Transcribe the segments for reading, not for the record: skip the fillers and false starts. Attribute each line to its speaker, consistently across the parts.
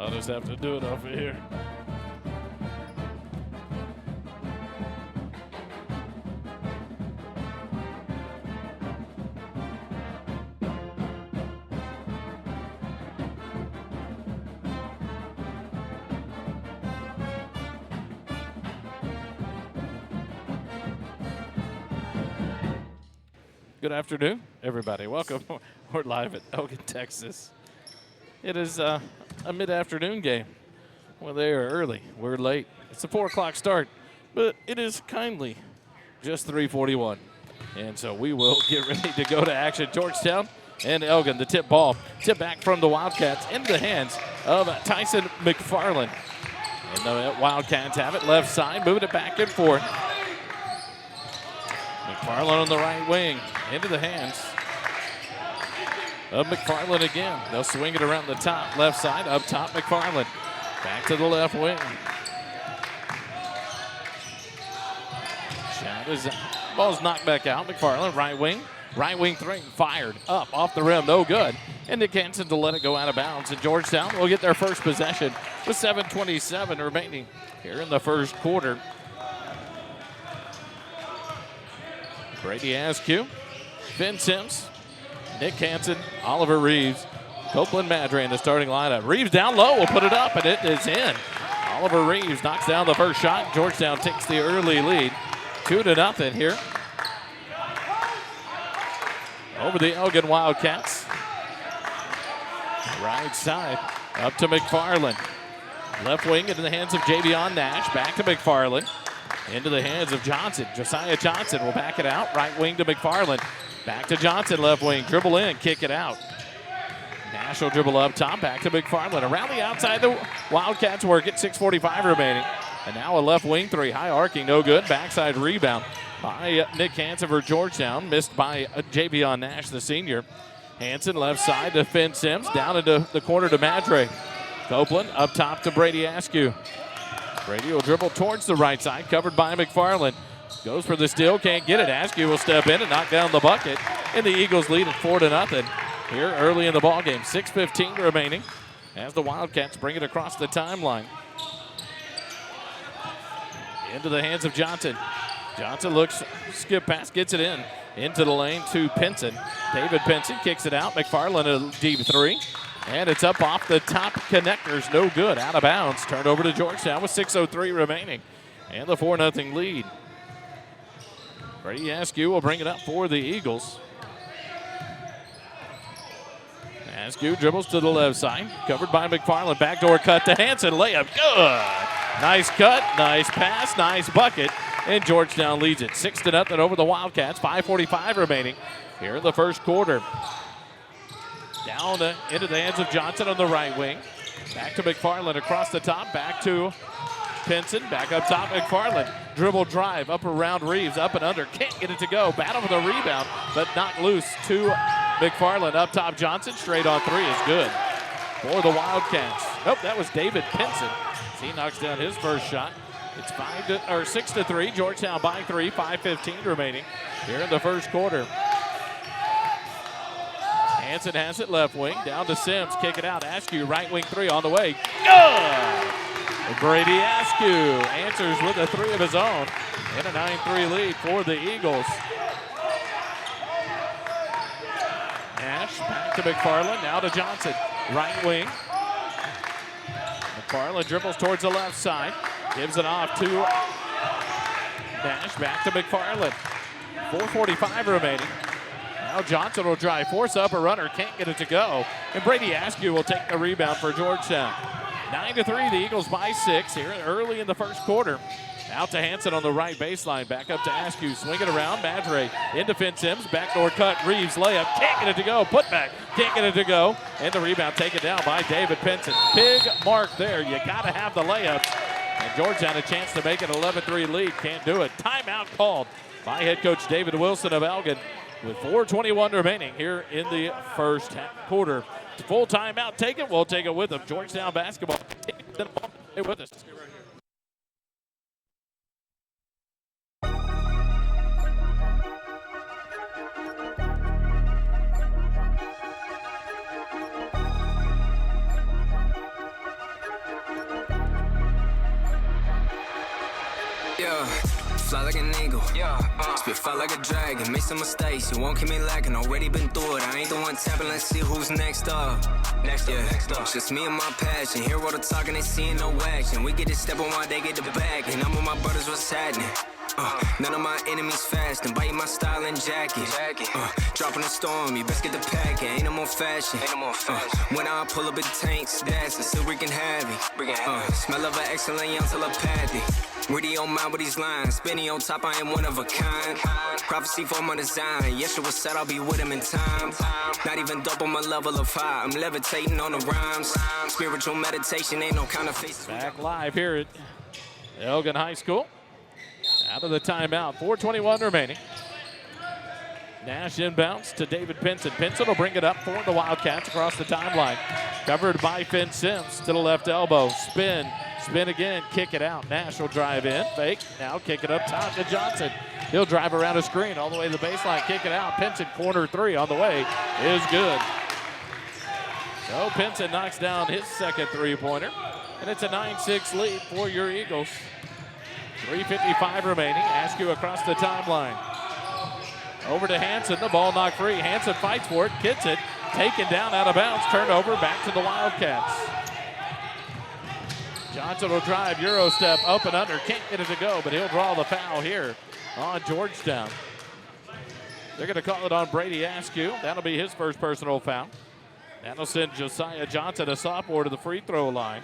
Speaker 1: I'll just have to do it over here. Good afternoon, everybody. Welcome. We're live at Elgin, Texas. It is a mid-afternoon game. Well, they are early. We're late. It's a 4 o'clock start, but it is kindly just 3:41. And so we will get ready to go to action. Georgetown and Elgin, the tip ball. Tip back from the Wildcats into the hands of Tyson McFarland. And the Wildcats have it left side, moving it back and forth. McFarland on the right wing, into the hands of McFarland again. They'll swing it around the top, left side, up top McFarland. Back to the left wing. Shot is, ball's knocked back out. McFarland, right wing three, fired up off the rim, no good. And Nick Hansen to let it go out of bounds. And Georgetown will get their first possession with 7:27 remaining here in the first quarter. Brady Askew, Finn Sims, Nick Hansen, Oliver Reeves, Copeland Madre in the starting lineup. Reeves down low will put it up, and it is in. Oliver Reeves knocks down the first shot. Georgetown takes the early lead, 2-0 here over the Elgin Wildcats. Right side, up to McFarland. Left wing into the hands of Javion Nash, back to McFarland. Into the hands of Johnson. Josiah Johnson will back it out. Right wing to McFarland. Back to Johnson, left wing. Dribble in, kick it out. Nash will dribble up top. Back to McFarland. Around the outside, the Wildcats work it. 6:45 remaining. And now a left wing three. High arcing, no good. Backside rebound by Nick Hansen for Georgetown. Missed by Javion Nash, the senior. Hansen left side to Finn Sims. Down into the corner to Madre. Copeland up top to Brady Askew. Brady will dribble towards the right side, covered by McFarland. Goes for the steal, can't get it. Askew will step in and knock down the bucket. And the Eagles lead at 4-0 here early in the ballgame. 6:15 remaining as the Wildcats bring it across the timeline. Into the hands of Johnson. Johnson looks, skip pass, gets it in. Into the lane to Pinson. David Pinson kicks it out. McFarland a deep three. And it's up off the top connectors. No good. Out of bounds. Turned over to Georgetown with 6:03 remaining. And the 4-0 lead. Brady Askew will bring it up for the Eagles. Askew dribbles to the left side. Covered by McFarland. Backdoor cut to Hansen. Layup. Good. Nice cut. Nice pass. Nice bucket. And Georgetown leads it 6-0 over the Wildcats. 5:45 remaining here in the first quarter. Down into the hands of Johnson on the right wing. Back to McFarland across the top. Back to Pinson. Back up top, McFarland. Dribble drive up around Reeves. Up and under. Can't get it to go. Battle for the rebound, but knocked loose to McFarland. Up top, Johnson. Straight on three is good for the Wildcats. Nope, that was David Pinson. He knocks down his first shot. It's 6-3. Georgetown by 3. 5:15 remaining here in the first quarter. Hansen has it left wing, down to Sims, kick it out. Askew, right wing three on the way. Good! Brady Askew answers with a three of his own. And a 9-3 lead for the Eagles. Nash back to McFarland, now to Johnson. Right wing. McFarland dribbles towards the left side. Gives it off to Nash, back to McFarland. 4:45 remaining. Now Johnson will drive, force up a runner, can't get it to go. And Brady Askew will take the rebound for Georgetown. 9-3, the Eagles by 6 here early in the first quarter. Out to Hansen on the right baseline, back up to Askew, swing it around, Madre into Finn Sims, backdoor cut, Reeves layup, can't get it to go, put back, can't get it to go. And the rebound taken down by David Pinson. Big mark there, you gotta have the layups. And Georgetown a chance to make it 11-3 lead, can't do it. Timeout called by head coach David Wilson of Elgin. With 4:21 remaining here in the first quarter. Full timeout taken. We'll take it with them. Georgetown basketball. Stay with us.
Speaker 2: Yeah, fly like an eagle. Spit fire like a dragon. Make some mistakes, you won't keep me lacking. Already been through it. I ain't the one tapping. Let's see who's next up. Next up. It's just me and my passion. Hear all the talking, they seeing no action. We get to step on while they get the bag. And I'm with my brothers, what's happening? None of my enemies fast and biting my style and jacket. Dropping a storm, you best get the packet. Ain't no more fashion. When I pull up in tanks, that's still wreaking havoc. Smell of an excellent young telepathy. Ready on mine with these lines. Spinning on top, I am one of a kind. Prophecy for my design. Yeshua said I'll be with him in time. Not even double my level of high. I'm levitating on the rhymes. Spiritual meditation ain't no kind of face.
Speaker 1: Back live here at Elgin High School. Out of the timeout, 4:21 remaining. Nash inbounds to David Pinson. Pinson will bring it up for the Wildcats across the timeline. Covered by Finn Sims to the left elbow. Spin again, kick it out. Nash will drive in, fake, now kick it up top to Johnson. He'll drive around a screen all the way to the baseline, kick it out. Pinson, corner three on the way, is good. So Pinson knocks down his second three-pointer, and it's a 9-6 lead for your Eagles. 3:55 remaining. Askew across the timeline. Over to Hanson. The ball knocked free. Hanson fights for it, gets it, taken down out of bounds, turned over, back to the Wildcats. Johnson will drive, Euro step, up and under, can't get it to go, but he'll draw the foul here on Georgetown. They're going to call it on Brady Askew. That'll be his first personal foul. That'll send Josiah Johnson, a sophomore, to the free throw line.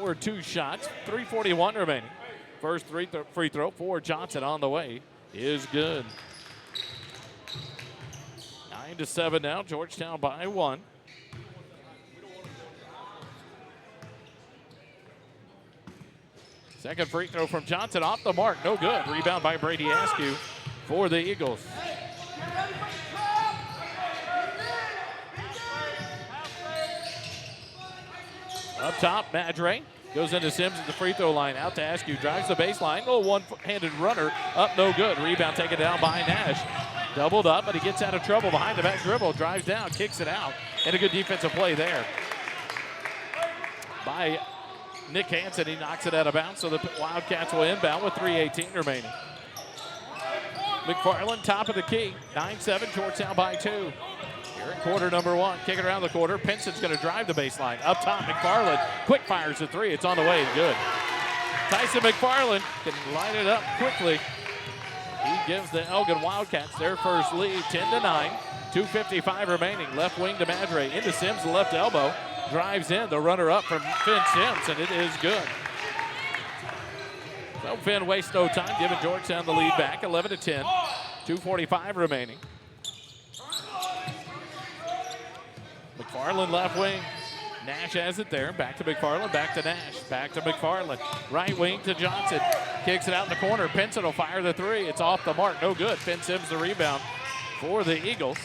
Speaker 1: Or two shots, 3:41 remaining. First free throw for Johnson on the way is good. 9-7 now, Georgetown by one. Second free throw from Johnson off the mark, no good. Rebound by Brady Askew for the Eagles. Up top, Madre goes into Sims at the free throw line. Out to Askew, drives the baseline. Oh, one-handed runner, up no good. Rebound taken down by Nash. Doubled up, but he gets out of trouble behind the back dribble. Drives down, kicks it out. And a good defensive play there by Nick Hansen. He knocks it out of bounds, so the Wildcats will inbound with 3:18 remaining. McFarland, top of the key. 9-7, Georgetown by two. Here in quarter number one, kicking around the quarter. Pinson's going to drive the baseline. Up top, McFarland quick fires the three. It's on the way and good. Tyson McFarland can light it up quickly. He gives the Elgin Wildcats their first lead, 10-9. 2:55 remaining. Left wing to Madre. Into Sims, the left elbow. Drives in, the runner up from Finn Sims, and it is good. So Finn wastes no time, giving Georgetown the lead back, 11-10. 2:45 remaining. McFarland left wing. Nash has it there. Back to McFarland, back to Nash, back to McFarland. Right wing to Johnson. Kicks it out in the corner. Pinson will fire the three. It's off the mark, no good. Finn Sims the rebound for the Eagles.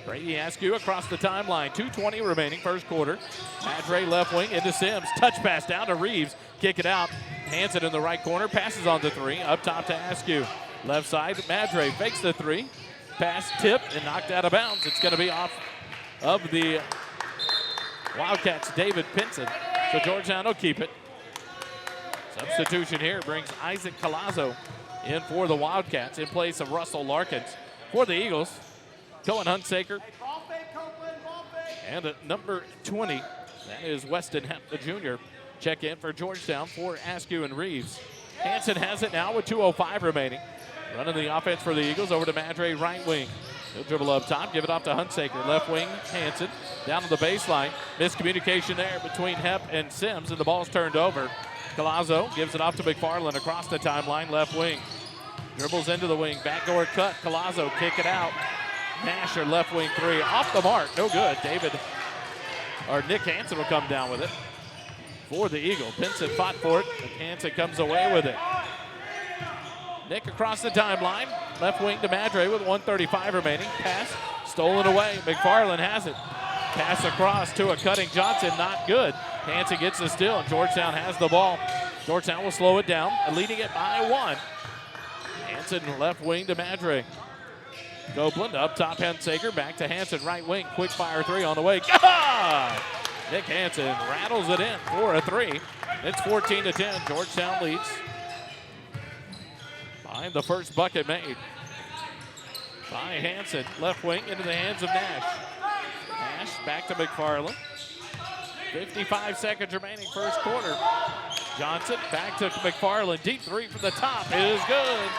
Speaker 1: Brady Askew across the timeline. 2:20 remaining, first quarter. Madre left wing into Sims. Touch pass down to Reeves. Kick it out. Hanson in the right corner. Passes on the three. Up top to Askew. Left side, Madre fakes the three. Pass tipped and knocked out of bounds. It's going to be off of the Wildcats' David Pinson. So Georgetown will keep it. Substitution here brings Isaac Colazo in for the Wildcats in place of Russell Larkins. For the Eagles, Cohen Hunsaker. And at number 20, that is Weston Hemp, the junior. Check in for Georgetown for Askew and Reeves. Hanson has it now with 2:05 remaining. Running the offense for the Eagles over to Madre, right wing. He'll dribble up top, give it off to Hunsaker. Left wing, Hanson, down to the baseline. Miscommunication there between Hep and Sims, and the ball's turned over. Colazo gives it off to McFarland across the timeline, left wing. Dribbles into the wing, backdoor cut. Colazo kick it out. Nasher left wing three, off the mark, no good. Nick Hanson will come down with it for the Eagle. Pinson fought for it, and Hanson comes away with it. Nick across the timeline, left wing to Madre with 1:35 remaining. Pass stolen away. McFarland has it. Pass across to a cutting Johnson, not good. Hanson gets the steal, and Georgetown has the ball. Georgetown will slow it down, leading it by one. Hanson left wing to Madre. Copeland up top, Hunsaker back to Hanson, right wing. Quick fire three on the way. Nick Hansen rattles it in for a three. It's 14-10. Georgetown leads. Behind the first bucket made by Hansen. Left wing into the hands of Nash. Nash back to McFarland. 55 seconds remaining first quarter. Johnson back to McFarland. Deep three from the top is good.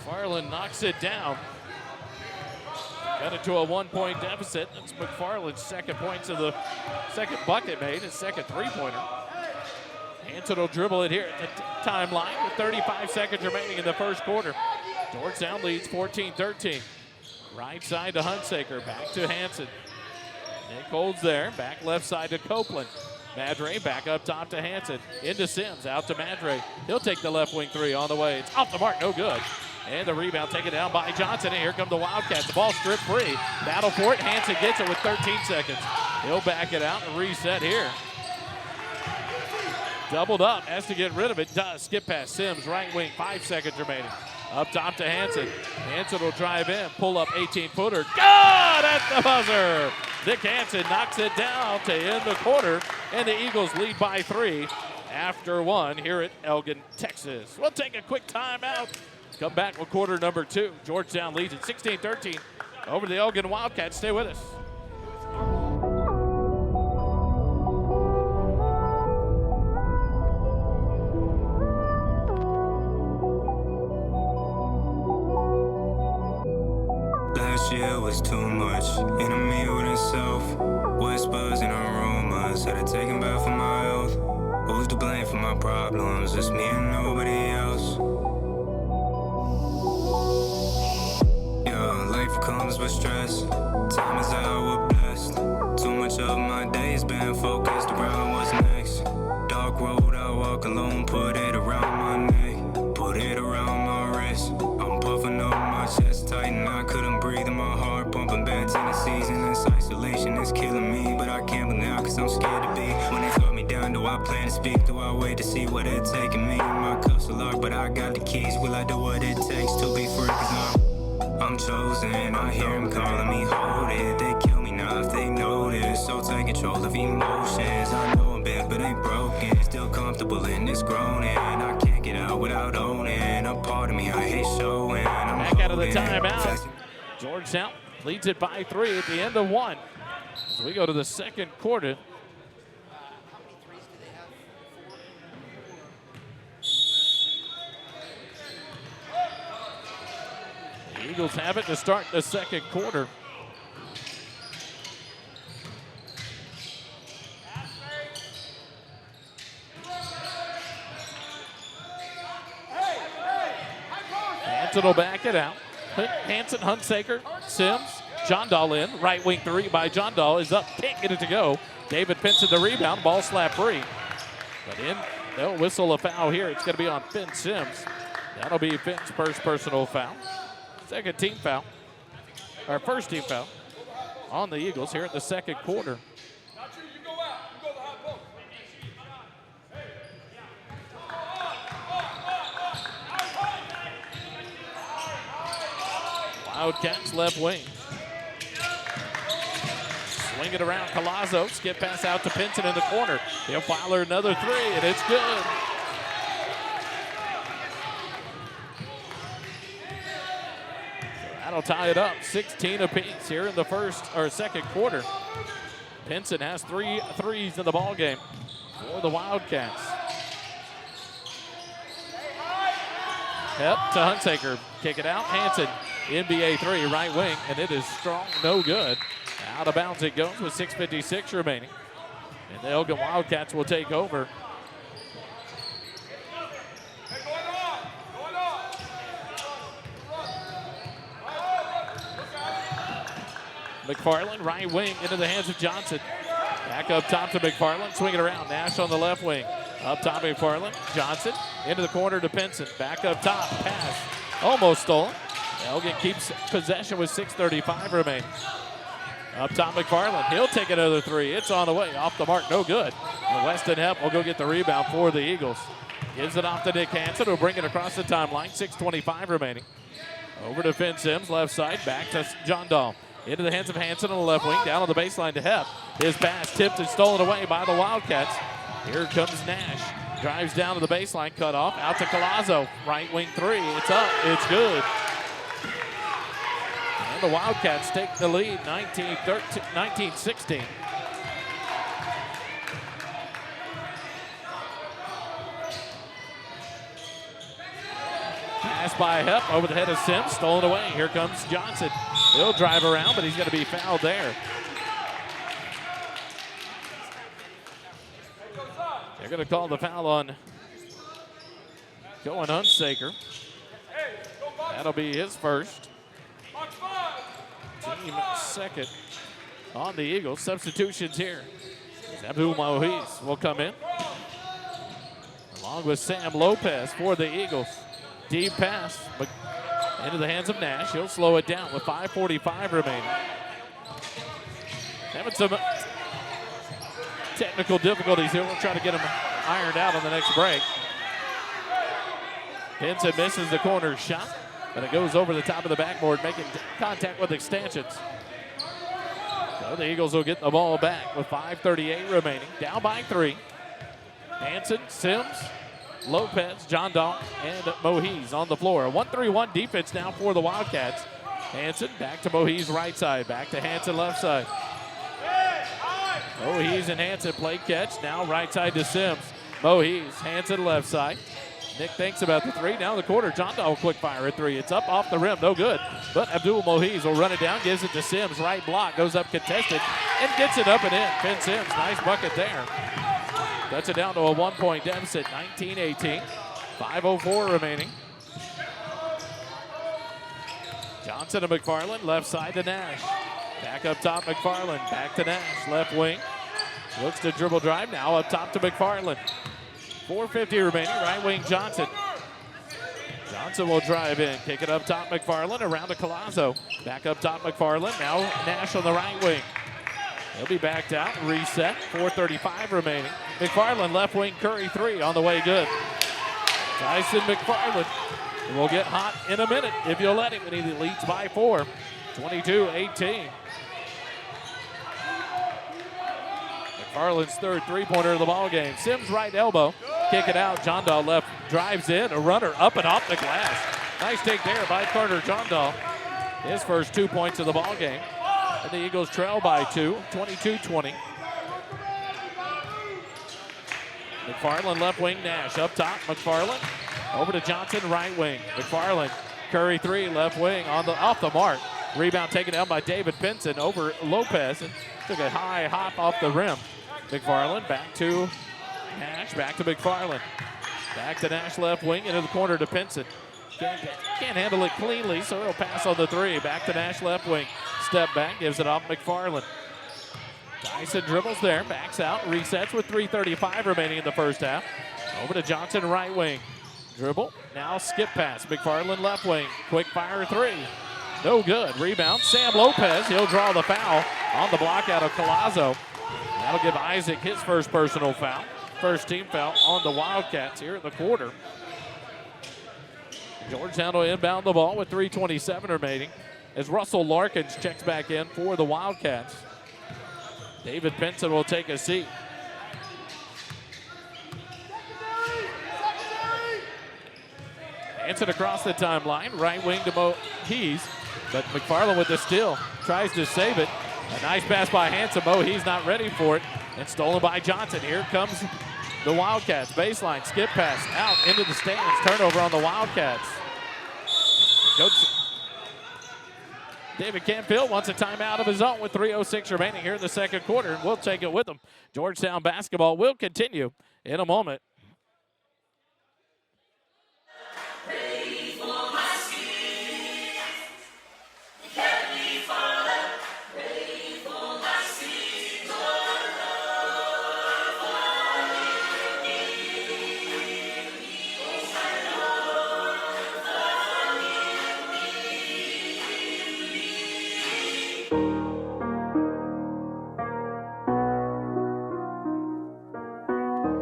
Speaker 1: McFarland knocks it down. Got it to a 1-point deficit. That's McFarland's second points of the second bucket made, his second three-pointer. Hansen will dribble it here at the timeline with 35 seconds remaining in the first quarter. Georgetown leads 14-13. Right side to Hunsaker, back to Hansen. Nick holds there, back left side to Copeland. Madre back up top to Hansen. Into Sims, out to Madre. He'll take the left wing three on the way. It's off the mark, no good. And the rebound taken down by Johnson. And here come the Wildcats. The ball stripped free. Battle for it. Hansen gets it with 13 seconds. He'll back it out and reset here. Doubled up. Has to get rid of it. Does. Skip past Sims. Right wing. 5 seconds remaining. Up top to Hansen. Hansen will drive in. Pull up 18-footer. Good at the buzzer. Nick Hansen knocks it down to end the quarter. And the Eagles lead by 3 after 1 here at Elgin, Texas. We'll take a quick timeout. Come back with quarter number 2. Georgetown leads at 16-13 over the Elgin Wildcats. Stay with us.
Speaker 2: Last year was too much. Enemy with itself. Whispers and rumors. Had it taken back from my health. Who's to blame for my problems? It's me and nobody else. Life comes with stress. Time is how we're blessed. Too much of my day's been focused around what's next. Dark road I walk alone. Put it around my neck. Put it around my wrist. I'm puffing up my chest tight and I couldn't breathe in my heart. Pumping bad Tennessees and this isolation is killing me. But I can't believe now cause I'm scared to be. When they throw me down, do I plan to speak? Do I wait to see where they're taking me? My cuffs are locked but I got the keys. Will I do what it takes to be free? Cause I'm chosen, I hear him calling me, hold it. They kill me now if they notice. So take control of emotions. I know I'm bad but ain't broken. Still comfortable in this groaning. I can't get out without owning. A part of me I hate showing.
Speaker 1: Back out of the timeout. Georgetown leads it by 3 at the end of 1. As we go to the second quarter. The Eagles have it to start the second quarter. Hansen will back it out. Hansen, Hunsaker, Sims, John Dahl in. Right wing three by John Dahl is up. Can't get it to go. David Pinson the rebound. Ball slap free. But they'll whistle a foul here. It's going to be on Finn Sims. That'll be Finn's first personal foul. Second team foul, or first team foul on the Eagles here in the second quarter. Wildcats left wing. Swing it around, Collazo, skip pass out to Pinson in the corner. He'll fire another three, and it's good. That'll tie it up, 16 apiece here in the first or second quarter. Pinson has 3 threes in the ball game for the Wildcats. Yep, to Hunsaker, kick it out. Hansen, NBA 3, right wing, and it is strong, no good. Out of bounds it goes with 6:56 remaining, and the Elgin Wildcats will take over. McFarland, right wing, into the hands of Johnson. Back up top to McFarland, swing it around. Nash on the left wing. Up top, McFarland. Johnson, into the corner to Pinson. Back up top, pass. Almost stolen. Elgin keeps possession with 6:35 remaining. Up top, McFarland. He'll take another three. It's on the way. Off the mark, no good. And Weston Hepp will go get the rebound for the Eagles. Gives it off to Nick Hansen, who'll bring it across the timeline. 6:25 remaining. Over to Finn Sims, left side, back to John Dahl. Into the hands of Hanson on the left wing, down on the baseline to Hep. His pass tipped and stolen away by the Wildcats. Here comes Nash. Drives down to the baseline, cut off, out to Collazo. Right wing three, it's up, it's good. And the Wildcats take the lead, 19-16. Pass by Hep over the head of Sims, stolen away. Here comes Johnson. He'll drive around, but he's going to be fouled there. They're going to call the foul on Cohen Hunsaker. That'll be his first. Team second on the Eagles. Substitutions here. Abdul Mohiz will come in, along with Sam Lopez for the Eagles. Deep pass into the hands of Nash. He'll slow it down with 5:45 remaining. Having some technical difficulties here. We'll try to get him ironed out on the next break. Pinson misses the corner shot, but it goes over the top of the backboard, making contact with extensions. So the Eagles will get the ball back with 5:38 remaining. Down by 3. Hanson, Sims, Lopez, John Dahl, and Mohiz on the floor. A 1-3-1 defense now for the Wildcats. Hanson back to Mohiz right side, back to Hanson left side. Mohiz and Hanson play catch. Now right side to Sims. Mohiz, Hanson left side. Nick thinks about the three. Now in the corner, John Dahl quick fire at 3. It's up off the rim, no good. But Abdul Mohiz will run it down, gives it to Sims. Right block, goes up contested, and gets it up and in. Finn Sims, nice bucket there. Cuts it down to a 1-point deficit, 19-18. 5:04 remaining. Johnson to McFarland, left side to Nash. Back up top, McFarland, back to Nash, left wing. Looks to dribble drive, now up top to McFarland. 4:50 remaining, right wing Johnson. Johnson will drive in, kick it up top, McFarland, around to Collazo. Back up top, McFarland, now Nash on the right wing. He'll be backed out, reset, 4:35 remaining. McFarland, left wing, Curry 3 on the way, good. Tyson McFarland will get hot in a minute if you'll let him, and he leads by 4, 22-18. McFarland's third three-pointer of the ball game. Sims right elbow, kick it out. John Dahl left, drives in, a runner up and off the glass. Nice take there by Carter John Dahl. His first 2 points of the ball game. And the Eagles trail by 2, 22-20. McFarland left wing, Nash up top. McFarland over to Johnson right wing. McFarland, Curry 3 left wing off the mark. Rebound taken down by David Pinson over Lopez and took a high hop off the rim. McFarland back to Nash, back to McFarland. Back to Nash left wing, into the corner to Pinson. Can't handle it cleanly, so he'll pass on the 3. Back to Nash left wing. Step back, gives it off McFarland. Tyson dribbles there, backs out, resets with 3:35 remaining in the first half. Over to Johnson right wing. Dribble, now skip pass. McFarland left wing, quick fire 3. No good. Rebound, Sam Lopez. He'll draw the foul on the block out of Collazo. That'll give Isaac his first personal foul. First team foul on the Wildcats here in the quarter. Georgetown will inbound the ball with 3:27 remaining as Russell Larkins checks back in for the Wildcats. David Pinson will take a seat. Hanson across the timeline, right wing to Mohiz, but McFarland with the steal, tries to save it. A nice pass by Hanson. Mohiz not ready for it, and stolen by Johnson. Here comes the Wildcats. Baseline, skip pass, out into the stands. Turnover on the Wildcats. Coach David Canfield wants a timeout of his own with 3:06 remaining here in the second quarter, and we'll take it with him. Georgetown basketball will continue in a moment.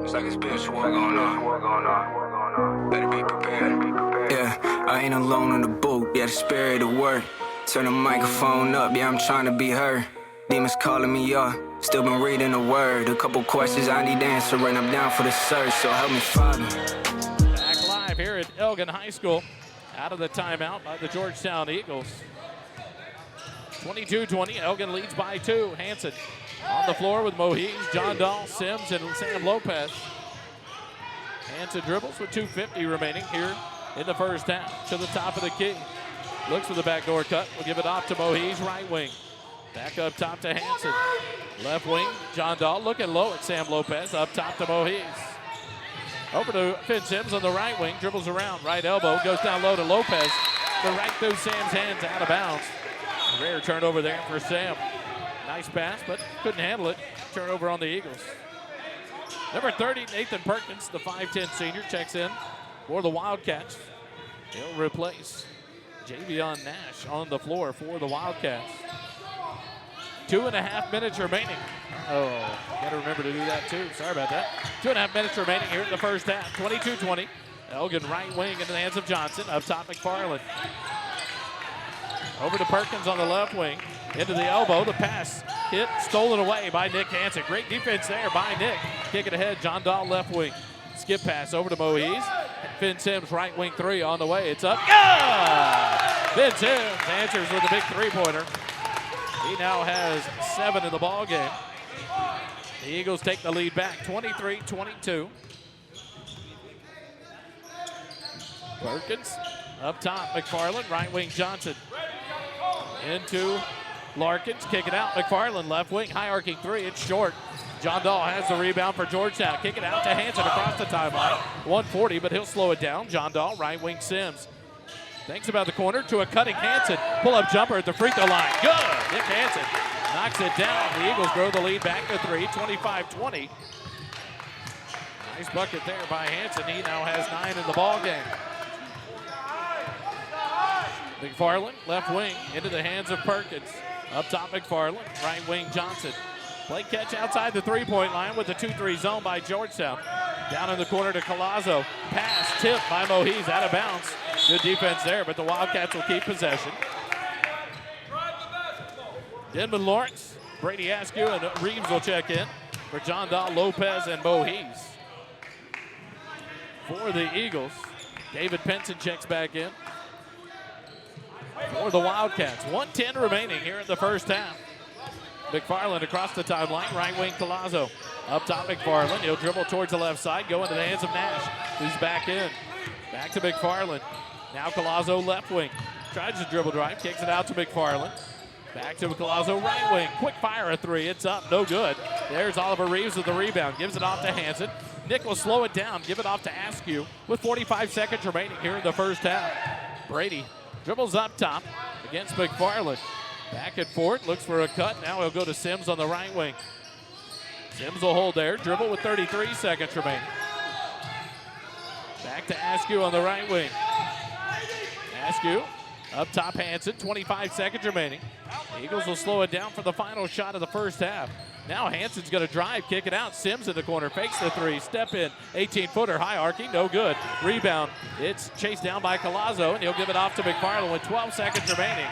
Speaker 2: It's like a spiritual war going on. Better be prepared. Yeah, I ain't alone in the boat. Yeah, the spirit of work. Turn the microphone up, yeah, I'm trying to be heard. Demons calling me up, still been reading the word. A couple questions I need answering, I'm down for the search, so help me find them.
Speaker 1: Back live here at Elgin High School. Out of the timeout by the Georgetown Eagles. 22-20, Elgin leads by 2. Hanson on the floor with Mohies, John Dahl, Sims, and Sam Lopez. Hanson dribbles with 2:50 remaining here in the first half. To the top of the key. Looks for the backdoor cut. We'll give it off to Mohies, right wing. Back up top to Hanson. Left wing, John Dahl looking low at Sam Lopez. Up top to Mohies. Over to Finn Sims on the right wing. Dribbles around, right elbow. Goes down low to Lopez. The right through Sam's hands, out of bounds. Rare turnover there for Sam. Nice pass, but couldn't handle it. Turnover on the Eagles. Number 30, Nathan Perkins, the 5'10 senior, checks in for the Wildcats. He'll replace Javion Nash on the floor for the Wildcats. 2.5 minutes remaining. Oh, got to remember to do that too. Sorry about that. 2.5 minutes remaining here in the first half. 22-20. Elgin right wing into the hands of Johnson. Up top, McFarland. Over to Perkins on the left wing. Into the elbow. The pass hit, stolen away by Nick Hanson. Great defense there by Nick. Kick it ahead. John Dahl left wing. Skip pass over to Mohies. Finn Sims right wing 3 on the way. It's up. Yeah! Finn Sims answers with a big 3-pointer. He now has 7 in the ball game. The Eagles take the lead back, 23-22. Perkins up top, McFarland, right wing Johnson. Into Larkins, kick it out. McFarland left wing, high arcing 3, it's short. John Dahl has the rebound for Georgetown. Kick it out to Hanson across the timeline. 140, but he'll slow it down. John Dahl, right wing Sims. Thinks about the corner to a cutting Hanson. Pull-up jumper at the free throw line. Good! Nick Hanson knocks it down. The Eagles grow the lead back to 3, 25-20. Nice bucket there by Hanson. He now has 9 in the ball game. McFarland, left wing, into the hands of Perkins. Up top, McFarland, right wing Johnson. Play catch outside the three-point line with the 2-3 zone by Georgetown. Down in the corner to Collazo. Pass tipped by Mohies, out of bounds. Good defense there, but the Wildcats will keep possession. Denman Lawrence, Brady Askew, and Reeves will check in for John Dahl, Lopez, and Mohies. For the Eagles, David Penson checks back in. For the Wildcats, 1:10 remaining here in the first half. McFarland across the timeline, right wing Collazo. Up top, McFarland. He'll dribble towards the left side, go into the hands of Nash, who's back in. Back to McFarland. Now Collazo left wing. Tries to dribble drive, kicks it out to McFarland. Back to Collazo right wing. Quick fire a 3. It's up, no good. There's Oliver Reeves with the rebound. Gives it off to Hanson. Nick will slow it down, give it off to Askew with 45 seconds remaining here in the first half. Brady dribbles up top against McFarland. Back and forth, looks for a cut. Now he'll go to Sims on the right wing. Sims will hold there, dribble with 33 seconds remaining. Back to Askew on the right wing. Askew, up top Hanson, 25 seconds remaining. The Eagles will slow it down for the final shot of the first half. Now Hanson's gonna drive, kick it out. Sims in the corner, fakes the 3, step in, 18-footer, high arcing, no good. Rebound, it's chased down by Collazo, and he'll give it off to McFarland with 12 seconds remaining.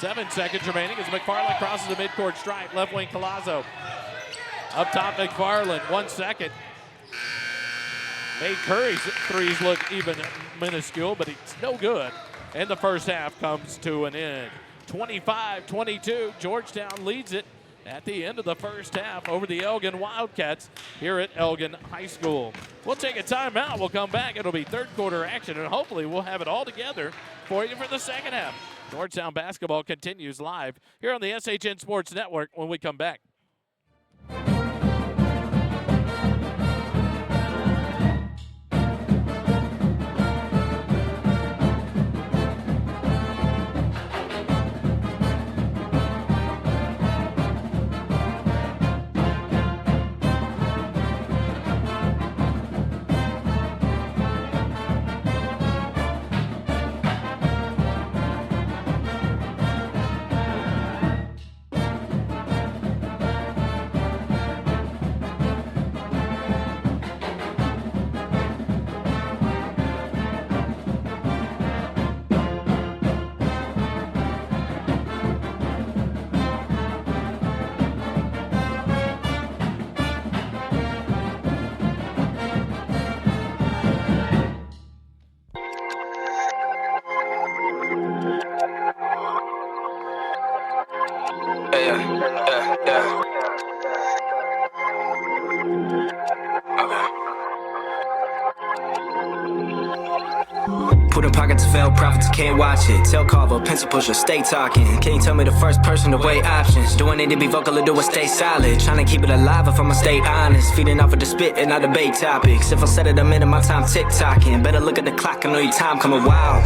Speaker 1: 7 seconds remaining as McFarland crosses the midcourt stripe. Left wing Collazo. Up top McFarland, 1 second. Made Curry's threes look even minuscule, but it's no good. And the first half comes to an end. 25-22, Georgetown leads it at the end of the first half over the Elgin Wildcats here at Elgin High School. We'll take a timeout. We'll come back. It'll be third quarter action, and hopefully we'll have it all together for you for the second half. Georgetown basketball continues live here on the SHN Sports Network when we come back.
Speaker 2: Yeah. Put in pockets fail, profits can't watch it. Tell Carver, pencil pusher, stay talking. Can you tell me the first person to weigh options? Do I need to be vocal or do I stay solid? Trying to keep it alive if I'ma stay honest. Feeding off of the spit and I debate topics. If I said it a minute, my time tick-tocking. Better look at the clock, I know your time coming wild.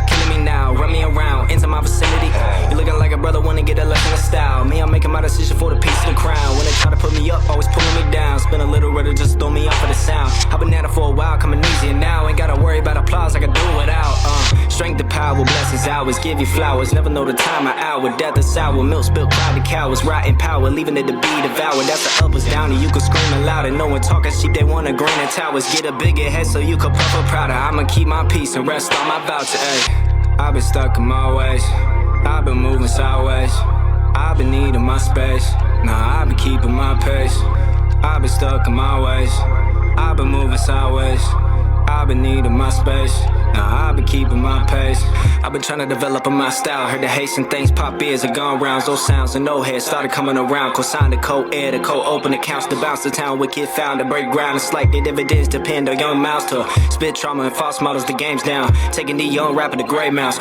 Speaker 2: Killing me now, run me around, into my vicinity. You looking like a brother, wanna get a lesson of style. Me, I'm making my decision for the piece of the crown. When they try to put me up, always pulling me down. Spin a little rudder, just throw me off of the sound. I've been at it for a while, coming easier now. Ain't gotta worry about applause, I can do without. Strength to power, blessings hours, give you flowers. Never know the time or hour, death is sour. Milk spilled, clouded cowards, rotten power, leaving it to be devoured. That's the uppers down, and you can scream it louder. No one talking sheep, they want a grain of towers. Get a bigger head so you can puff up prouder. I'ma keep my peace and rest on my voucher, ayy. I've been stuck in my ways, I've been moving sideways. I've been needing my space, nah, I've been keeping my pace. I've been stuck in my ways, I've been moving sideways. I've been needing my space, nah, I've been keeping my pace. I've been trying to develop my style. Heard the Haitian things pop ears are gone rounds. Those sounds and no heads started coming around. Co-signed the co-air, the co-open accounts to bounce the town. Wicked found to break ground. It's like the dividends depend on young mouths to spit trauma and false models. The game's down, taking the young rapper to gray mouse.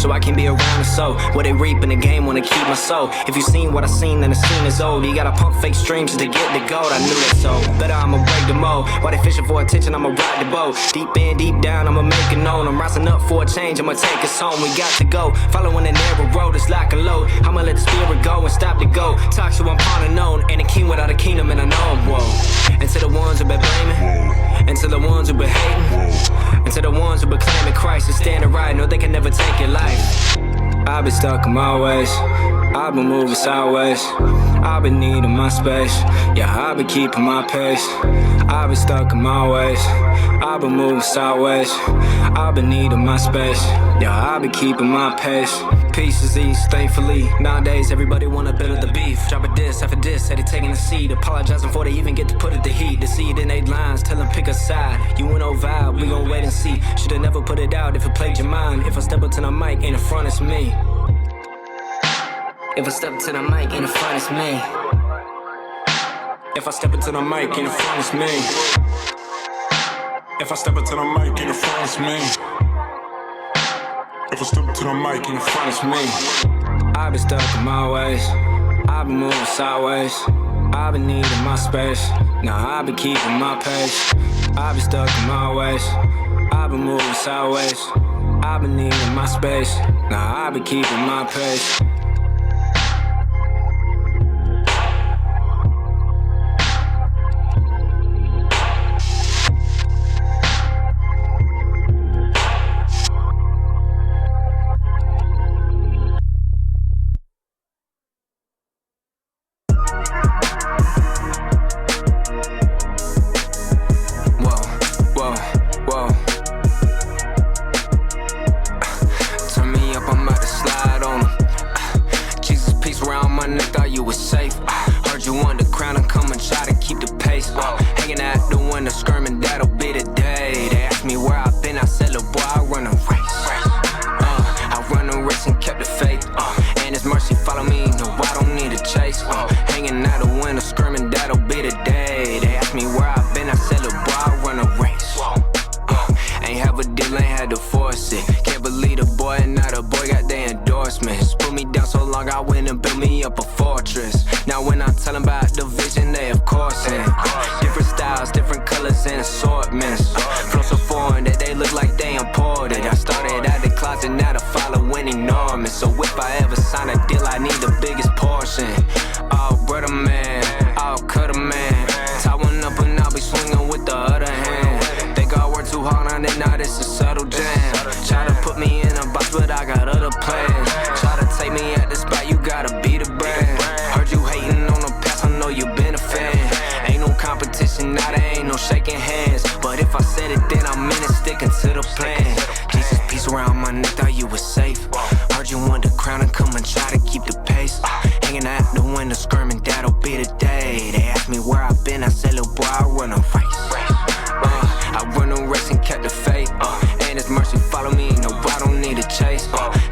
Speaker 2: So I can be around and so what they reap in the game wanna keep my soul. If you seen what I seen, then the scene is old. You gotta pump fake streams to get the gold. I knew that, so better I'ma break the mold. While they fishing for attention, I'ma ride the boat. Deep in, deep down, I'ma make it known. I'm rising up for a change, I'ma take us home. We got to go, following the narrow road, it's lock and load. I'ma let the spirit go and stop the go. Talk to I'm pawn unknown, ain't a king without a kingdom, and I know I'm woe. And to the ones who been blaming, and to the ones who been hating, and to the ones who been claiming Christ and standing right, know they can never take your life. I've been stuck in my ways, I've been moving sideways. I've been needing my space, yeah, I've been keeping my pace. I've been stuck in my ways, I've been moving sideways. I've been needing my space, yeah, I've been keeping my pace. Peace is easy, thankfully. Nowadays, everybody wanna build the beef. Drop a diss after diss, said he taking the seed. Apologizing before they even get to put it to heat. The seed in 8 lines, tell them pick a side. You ain't no vibe, we gon' wait and see. Should've never put it out if it played your mind. If I step up to the mic, in the front, it's me. If I step to the mic, in the front, it's me. If I step into the mic, in the front, it's me.
Speaker 3: If I step into the mic, in the front, it's me. If I step into the mic, in the front, it's me.
Speaker 2: I've been stuck in my ways, I've been moving sideways. I've been needing my space, nah, I've been keeping my pace. I've been stuck in my ways, I've been moving sideways. I've been needing my space, nah, I've been keeping my pace.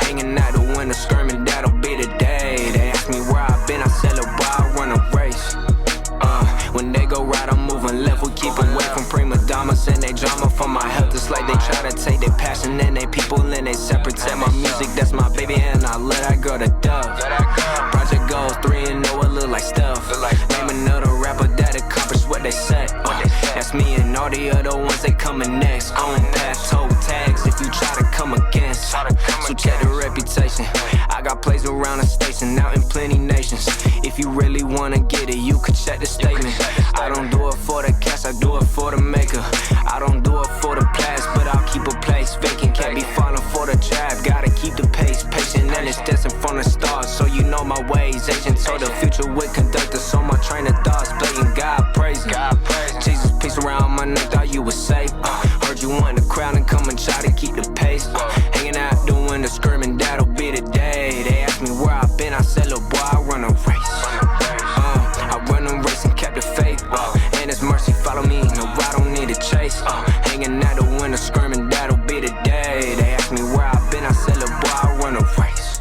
Speaker 2: Hanging out the window, skirming, that'll be the day. They ask me where I've been, I celebrate. take their passion and they people and they separate. Tell my music, that's my baby, and I let that girl to dove. Project goals, 3-0, it look like stuff. Name another rapper that accomplished what they said. That's me and all the other ones, they coming next. On pass, toe tags if you try to come against. So check the reputation. I got plays around the station, out in plenty nations. If you really wanna get it, you can check the statement. I don't do it for the cash, I do it for the maker. I don't do it for the plaques, but I'll keep a place vacant. Can't be falling for the trap, gotta keep the pace. Patient and it's destined from the start, so you know my ways. Agent told the future would conduct us, so my train of thoughts blatant. God praise him. Jesus, peace around my neck, thought you was safe. Heard you want the crowd and come and try to keep the pace. Hanging out doing the screaming, that'll be the day. They ask me where I've been, I said, little boy, I run a race. I run a race and kept the faith. And His mercy follow me, no, I don't need a chase. Hanging out the window screaming, that'll be the day. They ask me where I've been, I said, little boy, I run a race.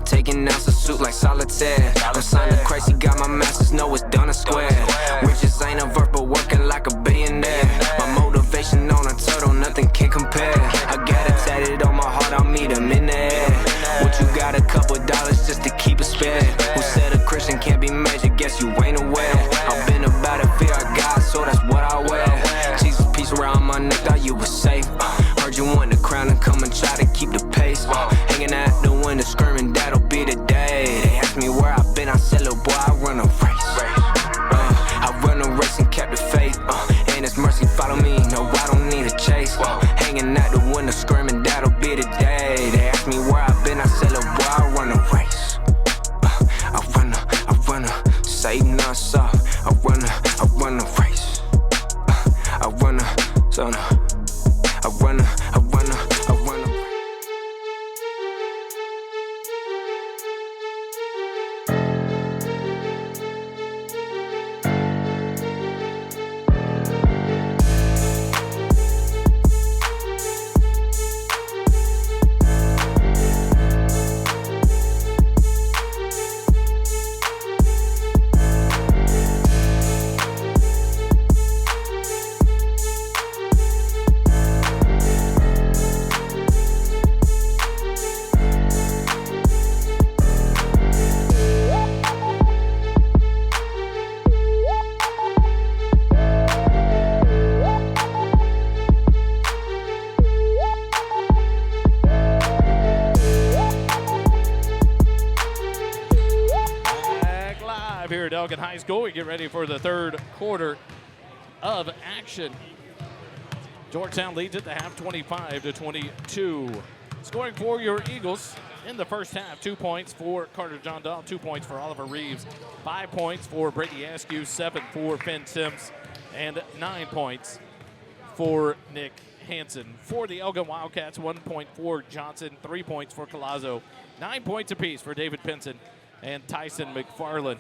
Speaker 2: Taking out the suit like solitaire. I'm signing crazy, got my masters, know it's done a square. Riches ain't a verb, but working like a billionaire. My motivation on a turtle, nothing can compare. I got it tatted on my heart, I'll meet him in the air. What you got, a couple dollars just to keep it spare? Who said a Christian can't be measured? Guess you ain't aware. I've been about it, fear of God, so that's what I wear. Jesus, peace around my neck, thought you was safe. Heard you want the crown and come and try to keep the pace. Hanging out the window screaming, that'll be the day. They ask me where I've been, I said, little boy, I run a race. I run a race and kept the faith. And His mercy follow me, no, I don't need a chase. Hanging out the window screaming, that'll be the day. They ask me where I've been, I said, little boy, I run a race. I run a, Satan not soft. I run a race. I run a, son. I run a.
Speaker 1: Here at Elgin High School, we get ready for the third quarter of action. Georgetown leads at the half 25-22. Scoring for your Eagles in the first half, 2 points for Carter John Dahl, 2 points for Oliver Reeves, 5 points for Brady Askew, 7 for Finn Sims, and 9 points for Nick Hansen. For the Elgin Wildcats, 1 point for Johnson, 3 points for Colazzo, 9 points apiece for David Pinson and Tyson McFarland.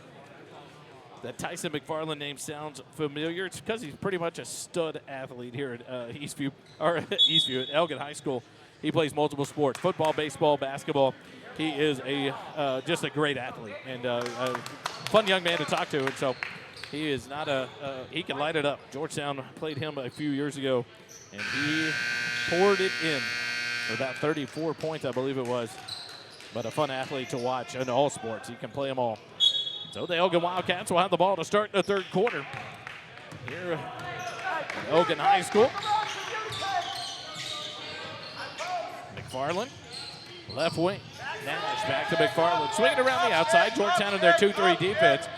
Speaker 1: That Tyson McFarland name sounds familiar. It's because he's pretty much a stud athlete here at Eastview at Elgin High School. He plays multiple sports: football, baseball, basketball. He is just a great athlete and a fun young man to talk to. And so he is not he can light it up. Georgetown played him a few years ago, and he poured it in for about 34 points, I believe it was. But a fun athlete to watch in all sports. He can play them all. So the Elgin Wildcats will have the ball to start the third quarter here at Elgin High School. McFarland, left wing. Nash back to McFarland. Swinging around the outside. Georgetown in their 2-3 defense.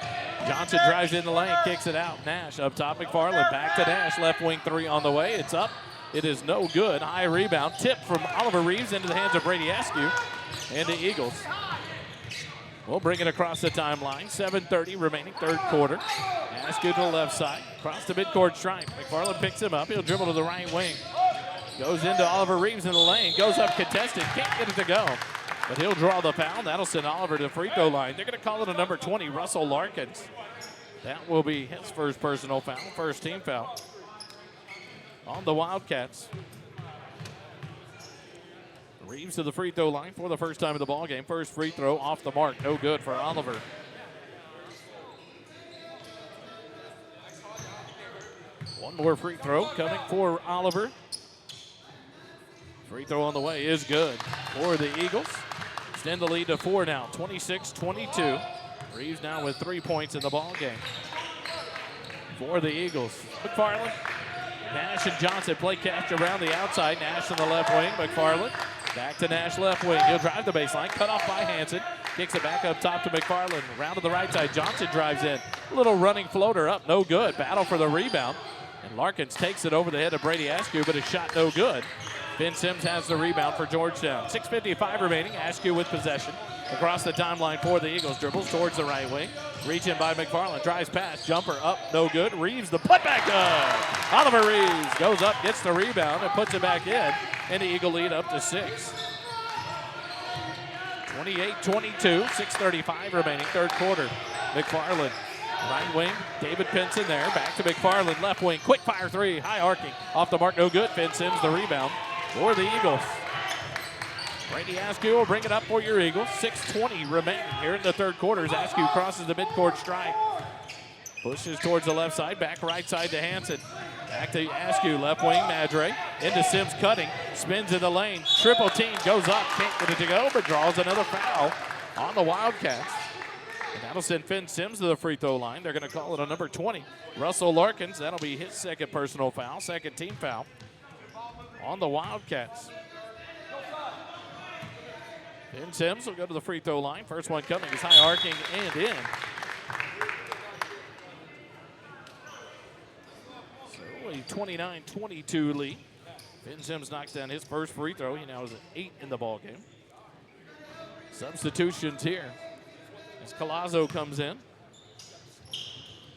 Speaker 1: Johnson drives in the lane, kicks it out. Nash up top. McFarland back to Nash. Left wing three on the way. It's up. It is no good. High rebound. Tip from Oliver Reeves into the hands of Brady Askew and the Eagles. We'll bring it across the timeline. 7:30 remaining, third quarter. Askew to the left side. Across the midcourt stripe. McFarland picks him up. He'll dribble to the right wing. Goes into Oliver Reeves in the lane. Goes up contested. Can't get it to go. But he'll draw the foul. That'll send Oliver to the free throw line. They're going to call it a number 20, Russell Larkins. That will be his first personal foul, first team foul on the Wildcats. Reeves to the free throw line for the first time in the ball game. First free throw off the mark. No good for Oliver. One more free throw coming for Oliver. Free throw on the way is good for the Eagles. Extend the lead to 4 now, 26-22. Reeves now with 3 points in the ball game. For the Eagles, McFarland, Nash and Johnson play catch around the outside. Nash on the left wing, McFarland back to Nash left wing. He'll drive the baseline, cut off by Hanson. Kicks it back up top to McFarland. Around to the right side, Johnson drives in. Little running floater up, no good. Battle for the rebound. And Larkins takes it over the head of Brady Askew, but his shot no good. Finn Sims has the rebound for Georgetown. 6:55 remaining, Askew with possession. Across the timeline for the Eagles, dribbles towards the right wing. Reach in by McFarland, drives past, jumper up, no good. Reeves, the putback good. Oliver Reeves goes up, gets the rebound, and puts it back in. And the Eagle lead up to 6. 28-22, 6:35 remaining, third quarter. McFarland, right wing, David Pinson there, back to McFarland, left wing, quick fire three, high arcing, off the mark, no good. Finn Sims the rebound for the Eagles. Brady Askew will bring it up for your Eagles. 6:20 remaining here in the third quarter as Askew crosses the midcourt stripe. Pushes towards the left side, back right side to Hanson. Back to Askew, left wing, Madre. Into Sims cutting, spins in the lane. Triple team, goes up, can't get it to go, but draws another foul on the Wildcats. And that'll send Finn Sims to the free throw line. They're going to call it on number 20. Russell Larkins, that'll be his second personal foul, second team foul on the Wildcats. Finn Sims will go to the free throw line. First one coming is high arcing and in. So a 29-22 lead. Finn Sims knocks down his first free throw. He now is at 8 in the ball game. Substitutions here as Collazo comes in.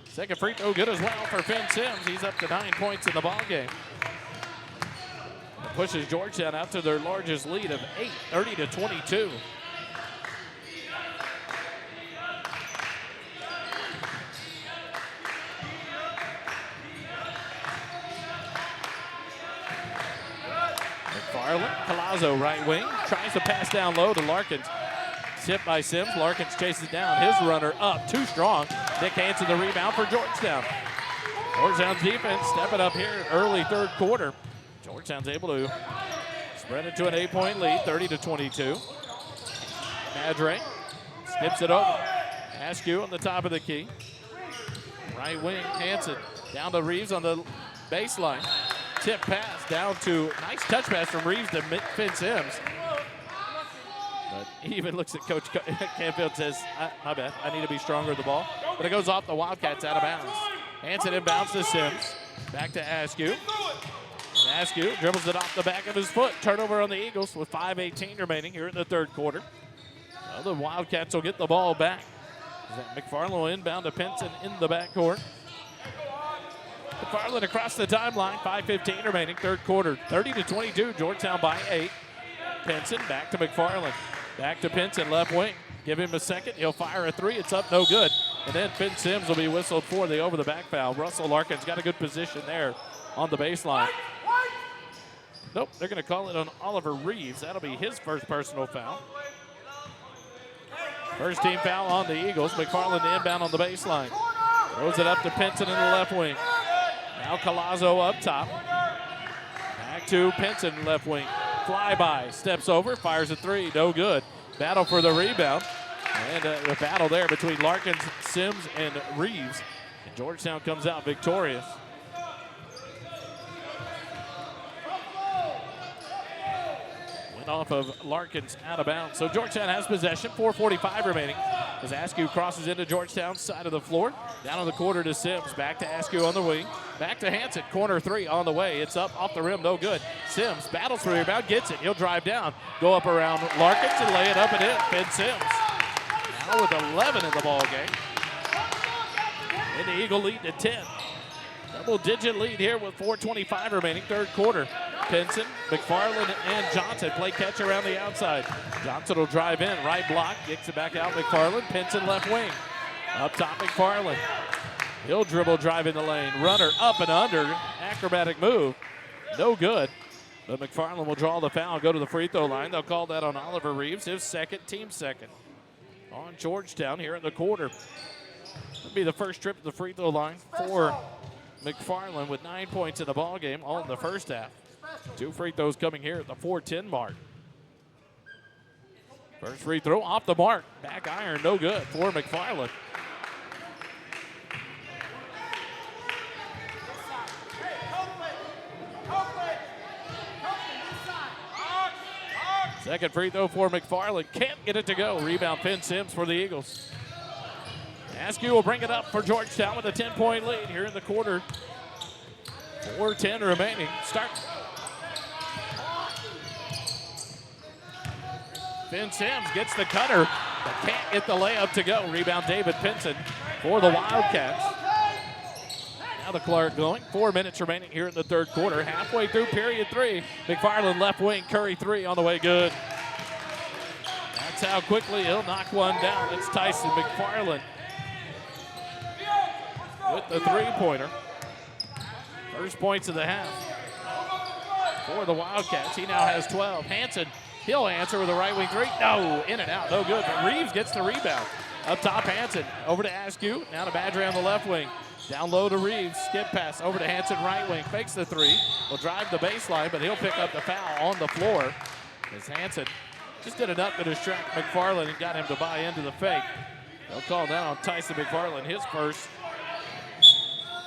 Speaker 1: Second free throw good as well for Finn Sims. He's up to 9 points in the ball game. Pushes Georgetown out to their largest lead of 8, 30-22. McFarland, Collazo right wing, tries to pass down low to Larkins. Tipped by Sims, Larkins chases down his runner up, too strong. Nick Hanson the rebound for Georgetown. Georgetown's defense stepping up here early third quarter. Georgetown's able to spread it to an 8-point lead, 30-22. Madre skips it over. Askew on the top of the key. Right wing, Hanson down to Reeves on the baseline. Tip pass down to, nice touch pass from Reeves to Finn Sims. But he even looks at Coach Canfield and says, my bad, I need to be stronger with the ball. But it goes off the Wildcats out of bounds. Hanson inbounds to Sims. Back to Askew. Askew dribbles it off the back of his foot. Turnover on the Eagles with 5:18 remaining here in the third quarter. Well, the Wildcats will get the ball back. McFarland will inbound to Pinson in the backcourt. McFarland across the timeline, 5:15 remaining, third quarter. 30-22, Georgetown by 8. Pinson back to McFarland. Back to Pinson, left wing. Give him a second, he'll fire a three, it's up, no good. And then Finn Sims will be whistled for the over-the-back foul. Russell Larkins got a good position there on the baseline. Nope, they're going to call it on Oliver Reeves. That'll be his first personal foul. First team foul on the Eagles. McFarland inbound on the baseline. Throws it up to Pinson in the left wing. Now Collazo up top. Back to Pinson, left wing. Flyby, steps over, fires a three, no good. Battle for the rebound. And a battle there between Larkins, Sims, and Reeves. And Georgetown comes out victorious. Off of Larkins out of bounds. So Georgetown has possession, 4:45 remaining as Askew crosses into Georgetown's side of the floor. Down on the quarter to Sims, back to Askew on the wing. Back to Hanson, corner three on the way. It's up off the rim, no good. Sims battles for the rebound, gets it. He'll drive down, go up around Larkins and lay it up and in. Finn Sims now with 11 in the ball game. And the Eagle lead to 10. Double-digit lead here with 4:25 remaining, third quarter. Pinson, McFarland, and Johnson play catch around the outside. Johnson will drive in, right block, kicks it back out McFarland. Pinson left wing. Up top McFarland. He'll dribble, drive in the lane. Runner up and under, acrobatic move. No good. But McFarland will draw the foul, go to the free throw line. They'll call that on Oliver Reeves, his second, team second. On Georgetown here in the quarter. It'll be the first trip to the free throw line for McFarland with 9 points in the ball game, all in the first half. 2 free throws coming here at the 4:10 mark. First free throw off the mark. Back iron, no good for McFarland. Second free throw for McFarland. Can't get it to go. Rebound, Finn Sims for the Eagles. Askew will bring it up for Georgetown with a 10-point lead here in the quarter. 4:10 remaining. Start. Finn Sims gets the cutter, but can't get the layup to go. Rebound, David Pinson for the Wildcats. Now the Clark going. 4 minutes remaining here in the third quarter. Halfway through period 3. McFarland left wing, Curry 3 on the way good. That's how quickly he'll knock one down. It's Tyson McFarland with the three-pointer. First points of the half for the Wildcats. He now has 12. Hanson, he'll answer with a right wing 3. No, in and out, no good. But Reeves gets the rebound. Up top, Hanson. Over to Askew. Now to Badger on the left wing. Down low to Reeves. Skip pass over to Hanson, right wing. Fakes the 3. Will drive the baseline, but he'll pick up the foul on the floor as Hanson just did enough to distract McFarland and got him to buy into the fake. They'll call that on Tyson McFarland, his first.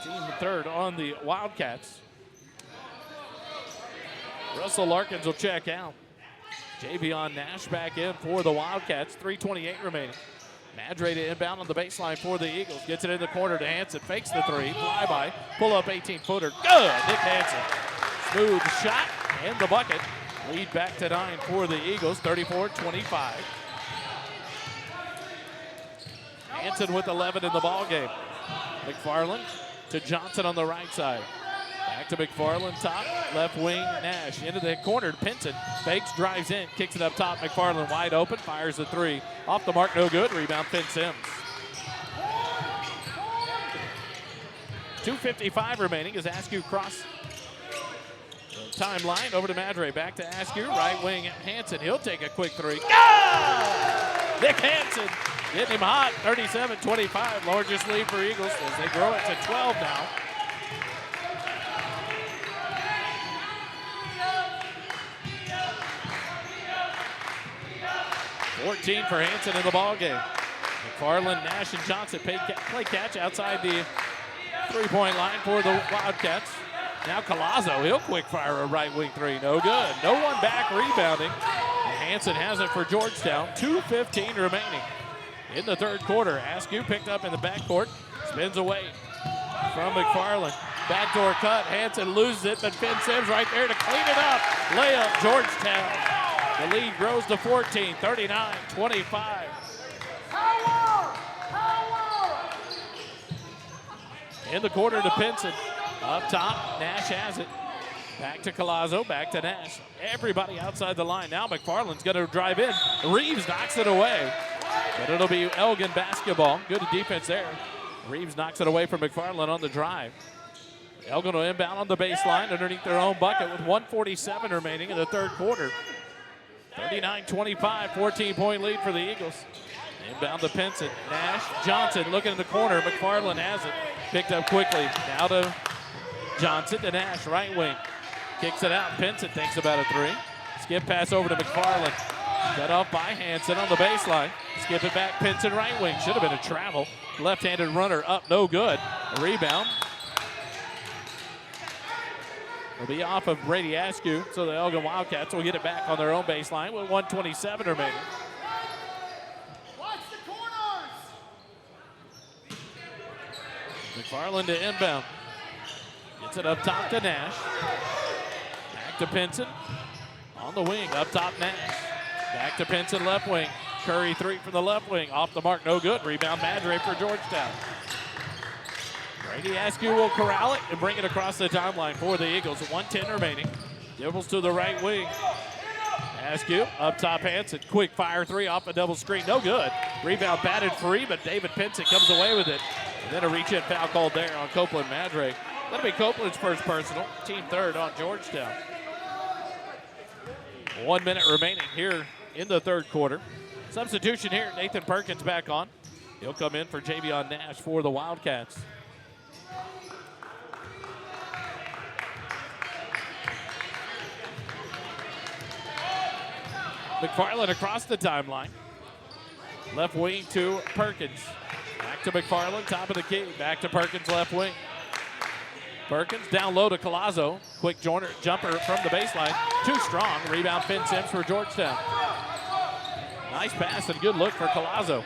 Speaker 1: Team third on the Wildcats. Russell Larkins will check out. Javion Nash back in for the Wildcats. 3:28 remaining. Madre to inbound on the baseline for the Eagles. Gets it in the corner to Hanson. Fakes the 3. Flyby. Pull up 18-footer. Good. Nick Hanson. Smooth shot and the bucket. Lead back to 9 for the Eagles. 34-25. Hanson with 11 in the ball game. McFarland to Johnson on the right side. Back to McFarland, top, left wing, Nash. Into the corner, Pinson. Fakes, drives in, kicks it up top. McFarland wide open, fires the 3. Off the mark, no good. Rebound, Finn Sims. 2:55 remaining as Askew cross the timeline. Over to Madre, back to Askew. Right wing, Hanson. He'll take a quick 3. Go! Nick Hanson getting him hot. 37-25, largest lead for Eagles as they grow it to 12 now. $14 for Hanson in the ball game. McFarland, Nash, and Johnson play catch outside the three-point line for the Wildcats. Now Collazo, he'll quick fire a right wing 3. No good. No one back rebounding. And Hanson has it for Georgetown. 2:15 remaining in the third quarter. Askew picked up in the backcourt. Spins away from McFarland. Backdoor cut. Hanson loses it, but Finn Sims right there to clean it up. Layup, Georgetown. The lead grows to 14, 39-25. In the quarter to Pinson. Up top, Nash has it. Back to Collazo, back to Nash. Everybody outside the line. Now McFarland's going to drive in. Reeves knocks it away. But it'll be Elgin basketball. Good defense there. Reeves knocks it away from McFarland on the drive. Elgin will inbound on the baseline underneath their own bucket with 1:47 remaining in the third quarter. 39-25, 14-point lead for the Eagles. Inbound to Pinson. Nash, Johnson looking in the corner. McFarland has it. Picked up quickly. Now to Johnson to Nash, right wing. Kicks it out. Pinson thinks about a 3. Skip pass over to McFarland. Cut off by Hanson on the baseline. Skip it back. Pinson right wing. Should have been a travel. Left-handed runner up. No good. A rebound. Will be off of Brady Askew, so the Elgin Wildcats will get it back on their own baseline with 1:27 remaining.
Speaker 4: Watch the corners.
Speaker 1: McFarland to inbound. Gets it up top to Nash. Back to Pinson. On the wing, up top Nash. Back to Pinson, left wing. Curry 3 from the left wing. Off the mark, no good. Rebound, Madre for Georgetown. Brady Askew will corral it and bring it across the timeline for the Eagles. 1:10 remaining. Dribbles to the right wing. Askew up top, Hanson. Quick fire 3 off a double screen. No good. Rebound batted free, but David Pinson comes away with it. And then a reach-in foul called there on Copeland Madre. That'll be Copeland's first personal. Team third on Georgetown. 1 minute remaining here in the third quarter. Substitution here. Nathan Perkins back on. He'll come in for Javion Nash for the Wildcats. McFarland across the timeline. Left wing to Perkins. Back to McFarland, top of the key. Back to Perkins, left wing. Perkins down low to Collazo. Quick jumper from the baseline. Too strong. Rebound Finn Sims for Georgetown. Nice pass and good look for Collazo.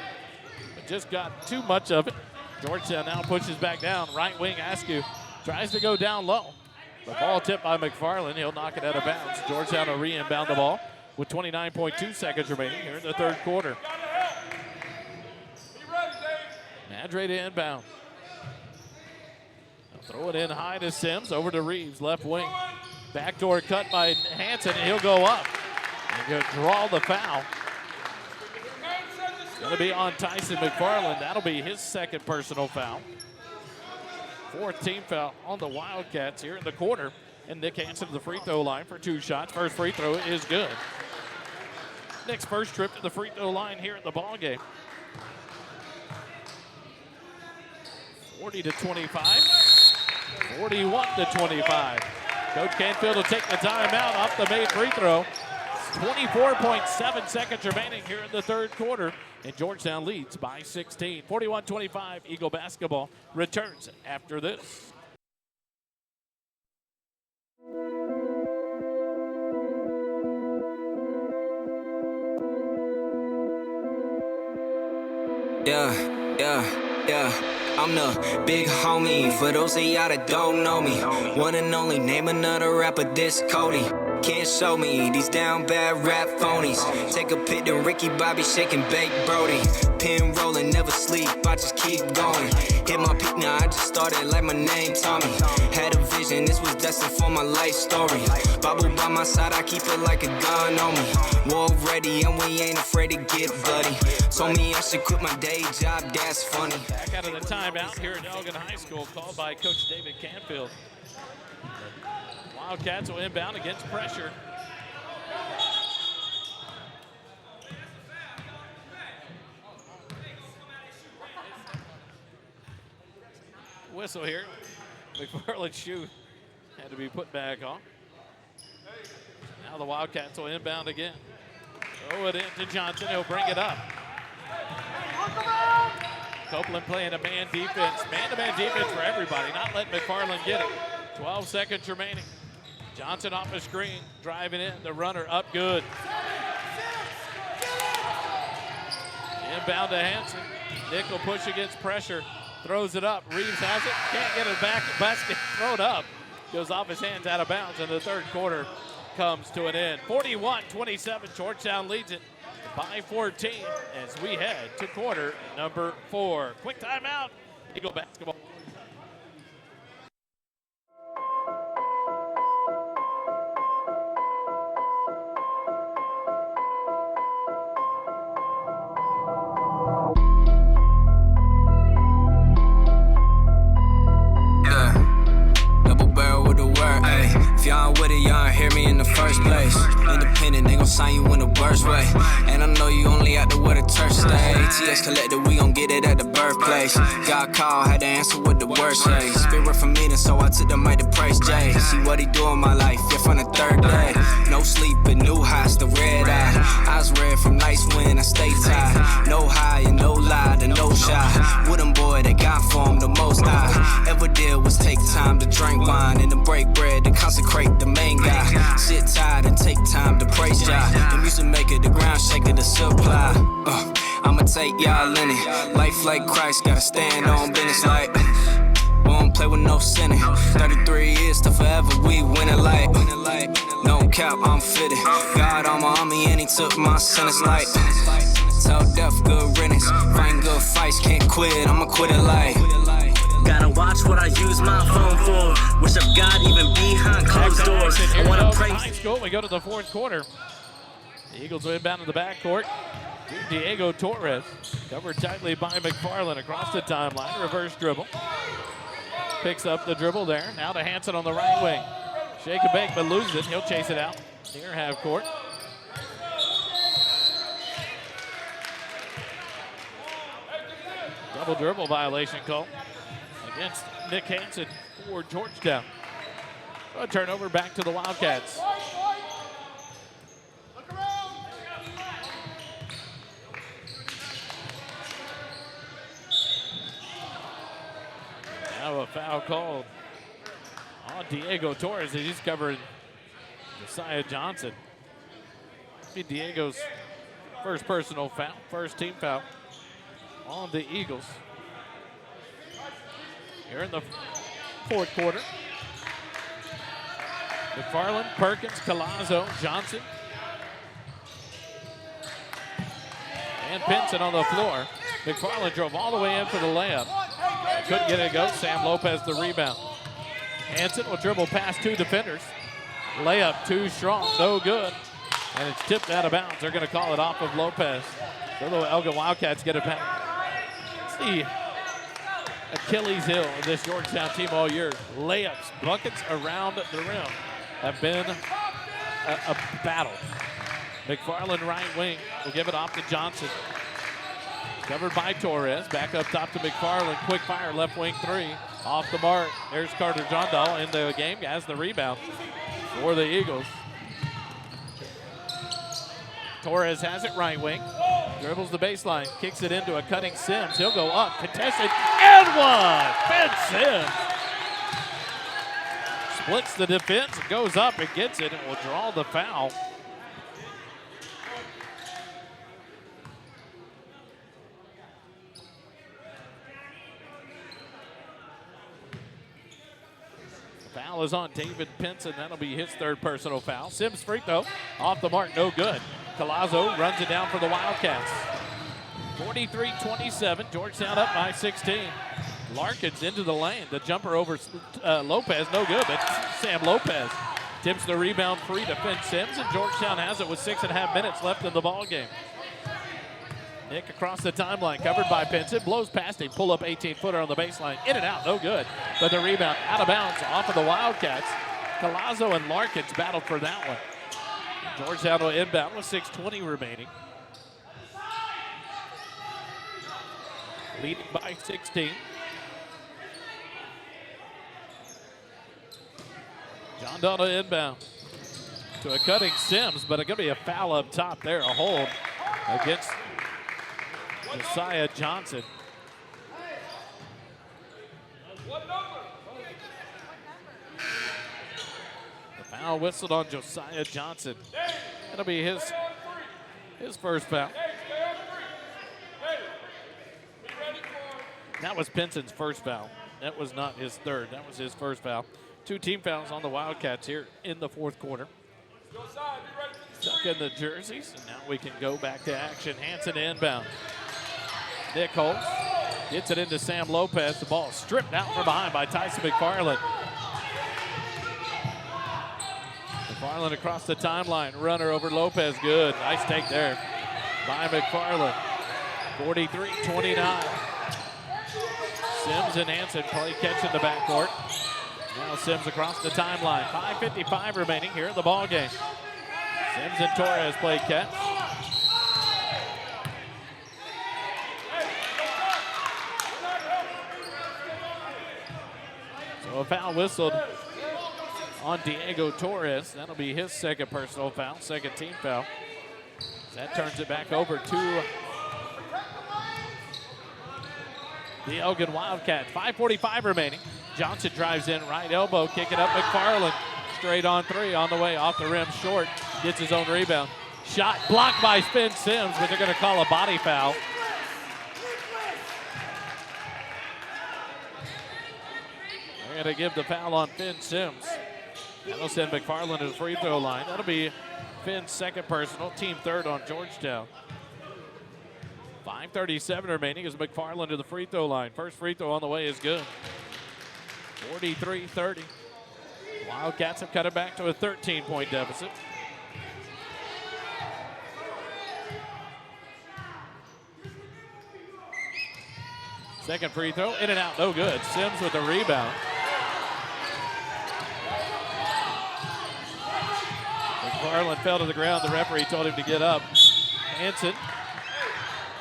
Speaker 1: But just got too much of it. Georgetown now pushes back down. Right wing Askew tries to go down low. The ball tipped by McFarland. He'll knock it out of bounds. Georgetown will re-inbound the ball with 29.2 seconds remaining here in the third quarter. Madre to inbound. They'll throw it in high to Sims, over to Reeves, left wing. Backdoor cut by Hanson, and he'll go up. And he'll draw the foul. It's going to be on Tyson McFarland. That'll be his second personal foul. Fourth team foul on the Wildcats here in the quarter. And Nick Hanson to the free throw line for 2 shots. First free throw is good. Nick's first trip to the free throw line here in the ball game. 40-25, 41-25. Coach Canfield will take the timeout off the made free throw. 24.7 seconds remaining here in the third quarter, and Georgetown leads by 16. 41-25, Eagle basketball returns after this.
Speaker 2: Yeah. I'm the big homie, for those of y'all that don't know me. One and only, name another rapper, this Cody. Can't show me these down bad rap phonies. Take a pic to Ricky Bobby, shaking Bake Brody. Pin rolling, never sleep, I just keep going. Hit my peak now, I just started like my name Tommy. Had a vision, this was destined for my life story. Bible by my side, I keep it like a gun on me. War ready, and we ain't afraid to get bloody. Told me I should quit my day job, that's funny.
Speaker 1: Back out of the timeout here at Elgin High School, called by Coach David Canfield. Wildcats will inbound against pressure. Whistle here. McFarland's shoe had to be put back on. Now the Wildcats will inbound again. Throw it in to Johnson. He'll bring it up. Copeland playing a man defense. Man-to-man defense for everybody. Not letting McFarland get it. 12 seconds remaining. Johnson off the screen, driving in, the runner up good. Inbound to Hanson. Nick will push against pressure, throws it up. Reeves has it, can't get it back. Basket thrown up, goes off his hands, out of bounds, and the third quarter comes to an end. 41-27, Georgetown leads it by 14 as we head to quarter number 4. Quick timeout, Eagle basketball.
Speaker 2: If y'all with it, y'all hear me in the first place. Independent, they gon' sign you in the worst way. And I know you only out there with a church stay. ATS collected, we gon' get it at the birthplace. Got called, had to answer with the worst way. Spirit from meeting, so I took the mic to praise Jay. See what he do in my life, yeah, from the third day. No sleep and new highs, the red eye. Eyes red from nice wind, I stay tight. No high and no lie, and no shy. With them boy, they got for him the most I ever did was take time to drink wine and to break bread, to consecrate the main guy. Sit tired and take time to praise Jah. The music maker, the ground shaker, the supply. I'ma take y'all in it. Life like Christ, gotta stand on business like. Won't play with no sinning. 33 years to forever, we winning like. No cap, I'm fitted. God on my army and he took my sentence like. Tell death good riddance. Fighting good fights, can't quit, I'ma quit it like. Gotta watch what I use my phone for. Wish up God even behind closed doors. I wanna pray.
Speaker 1: High school, we go to the fourth quarter. The Eagles will inbound to the backcourt. Diego Torres covered tightly by McFarland across the timeline. Reverse dribble. Picks up the dribble there. Now to Hanson on the right wing. Shake and bake, but loses it. He'll chase it out near half court. Double dribble violation call against Nick Hanson for Georgetown. A turnover back to the Wildcats. foul called on Diego Torres. He's covering Josiah Johnson. Be Diego's first personal foul, first team foul on the Eagles. Here in the fourth quarter. McFarland, Perkins, Collazo, Johnson, and Pinson on the floor. McFarland drove all the way in for the layup. Couldn't get it to go. Sam Lopez the rebound. Hanson will dribble past two defenders. Layup too strong, no good. And it's tipped out of bounds. They're going to call it off of Lopez. So the Elgin Wildcats get it back. It's the Achilles heel of this Georgetown team all year. Layups, buckets around the rim have been a battle. McFarland right wing will give it off to Johnson. Covered by Torres. Back up top to McFarland. Quick fire, left wing three. Off the mark. There's Carter Johndal in the game. Has the rebound for the Eagles. Torres has it right wing. Dribbles the baseline. Kicks it into a cutting Sims. He'll go up. Contested. And one. Ben Sims. Splits the defense. Goes up and gets it and will draw the foul. Foul is on David Pinson. That'll be his third personal foul. Sims free throw. Off the mark. No good. Collazo runs it down for the Wildcats. 43-27. Georgetown up by 16. Larkins into the lane. The jumper over Lopez. No good, but Sam Lopez tips the rebound free to Finn Sims, and Georgetown has it with 6.5 minutes left in the ball game. Nick across the timeline, covered by Pinson, blows past him, pull up 18-footer on the baseline, in and out, no good. But the rebound out of bounds off of the Wildcats. Collazo and Larkins battled for that one. Georgetown will inbound with 6:20 remaining. Leading by 16. John Donald inbound to a cutting Sims, but it's going to be a foul up top there, a hold against Josiah Johnson. The foul whistled on Josiah Johnson. That'll be his first foul. That was Pinson's first foul. That was not his third. That was his first foul. 2 team fouls on the Wildcats here in the fourth quarter. Stuck in the jerseys, and now we can go back to action. Hanson inbound. Nick Holtz gets it into Sam Lopez. The ball stripped out from behind by Tyson McFarland. McFarland across the timeline. Runner over Lopez. Good. Nice take there by McFarland. 43-29. Sims and Hanson play catch in the backcourt. Now Sims across the timeline. 5:55 remaining here in the ball game. Sims and Torres play catch. So a foul whistled on Diego Torres. That'll be his second personal foul, second team foul. That turns it back over to the Elgin Wildcats. 5:45 remaining. Johnson drives in, right elbow, kick it up. McFarland straight on three, on the way, off the rim, short. Gets his own rebound. Shot blocked by Finn Sims, but they're going to call a body foul. They're going to give the foul on Finn Sims. That'll send McFarland to the free throw line. That'll be Finn's second personal, team third on Georgetown. 5:37 remaining as McFarland to the free throw line. First free throw on the way is good. 43-30. Wildcats have cut it back to a 13-point deficit. Second free throw, in and out, no good. Sims with the rebound. McFarland fell to the ground. The referee told him to get up. Hanson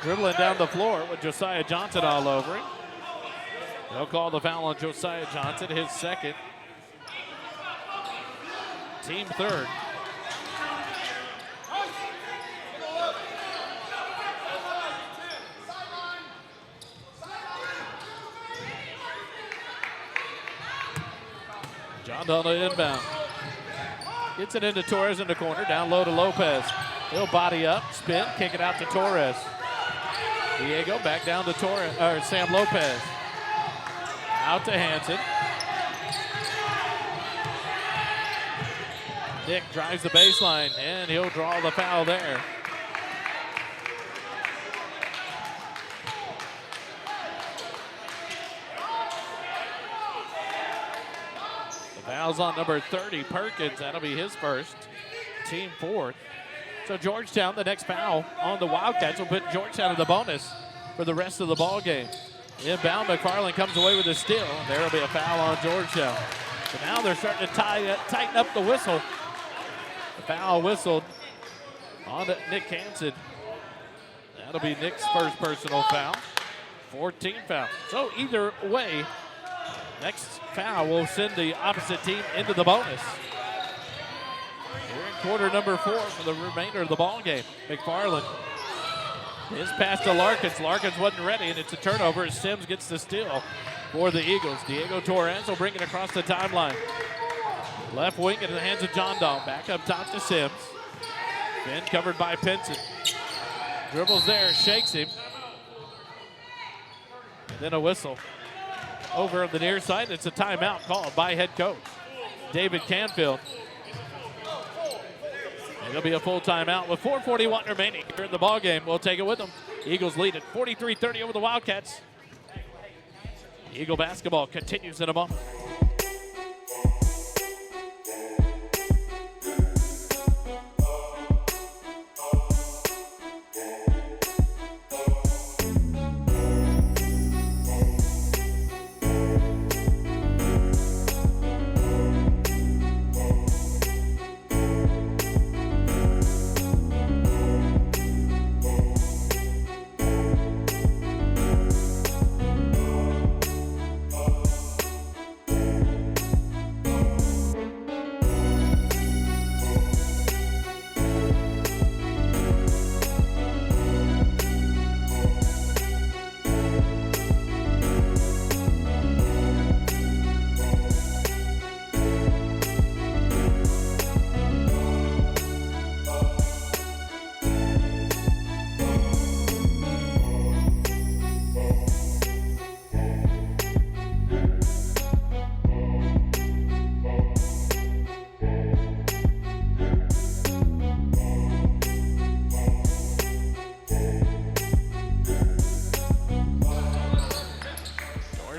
Speaker 1: dribbling down the floor with Josiah Johnson all over him. They'll call the foul on Josiah Johnson, his second. Team third. John Dahl to inbound. Gets it into Torres in the corner, down low to Lopez. He'll body up, spin, kick it out to Torres. Diego back down to Sam Lopez. Out to Hansen. Nick drives the baseline, and he'll draw the foul there. The foul's on number 30, Perkins. That'll be his first, team fourth. So Georgetown, the next foul on the Wildcats will put Georgetown in the bonus for the rest of the ball game. Inbound, McFarland comes away with a steal. There will be a foul on Georgetown. So now they're starting to tighten up the whistle. The foul whistled on Nick Hansen. That'll be Nick's first personal foul. 14th foul. So either way, next foul will send the opposite team into the bonus. We're in quarter number 4 for the remainder of the ball game. McFarland. His pass to Larkins. Larkins wasn't ready, and it's a turnover as Sims gets the steal for the Eagles. Diego Torres will bring it across the timeline. Left wing into the hands of John Dahl. Back up top to Sims. Then covered by Pinson. Dribbles there, shakes him. And then a whistle. Over on the near side, it's a timeout called by head coach David Canfield. It'll be a full timeout with 4:41 remaining here in the ball game. We'll take it with them. Eagles lead at 43-30 over the Wildcats. Eagle basketball continues in a moment.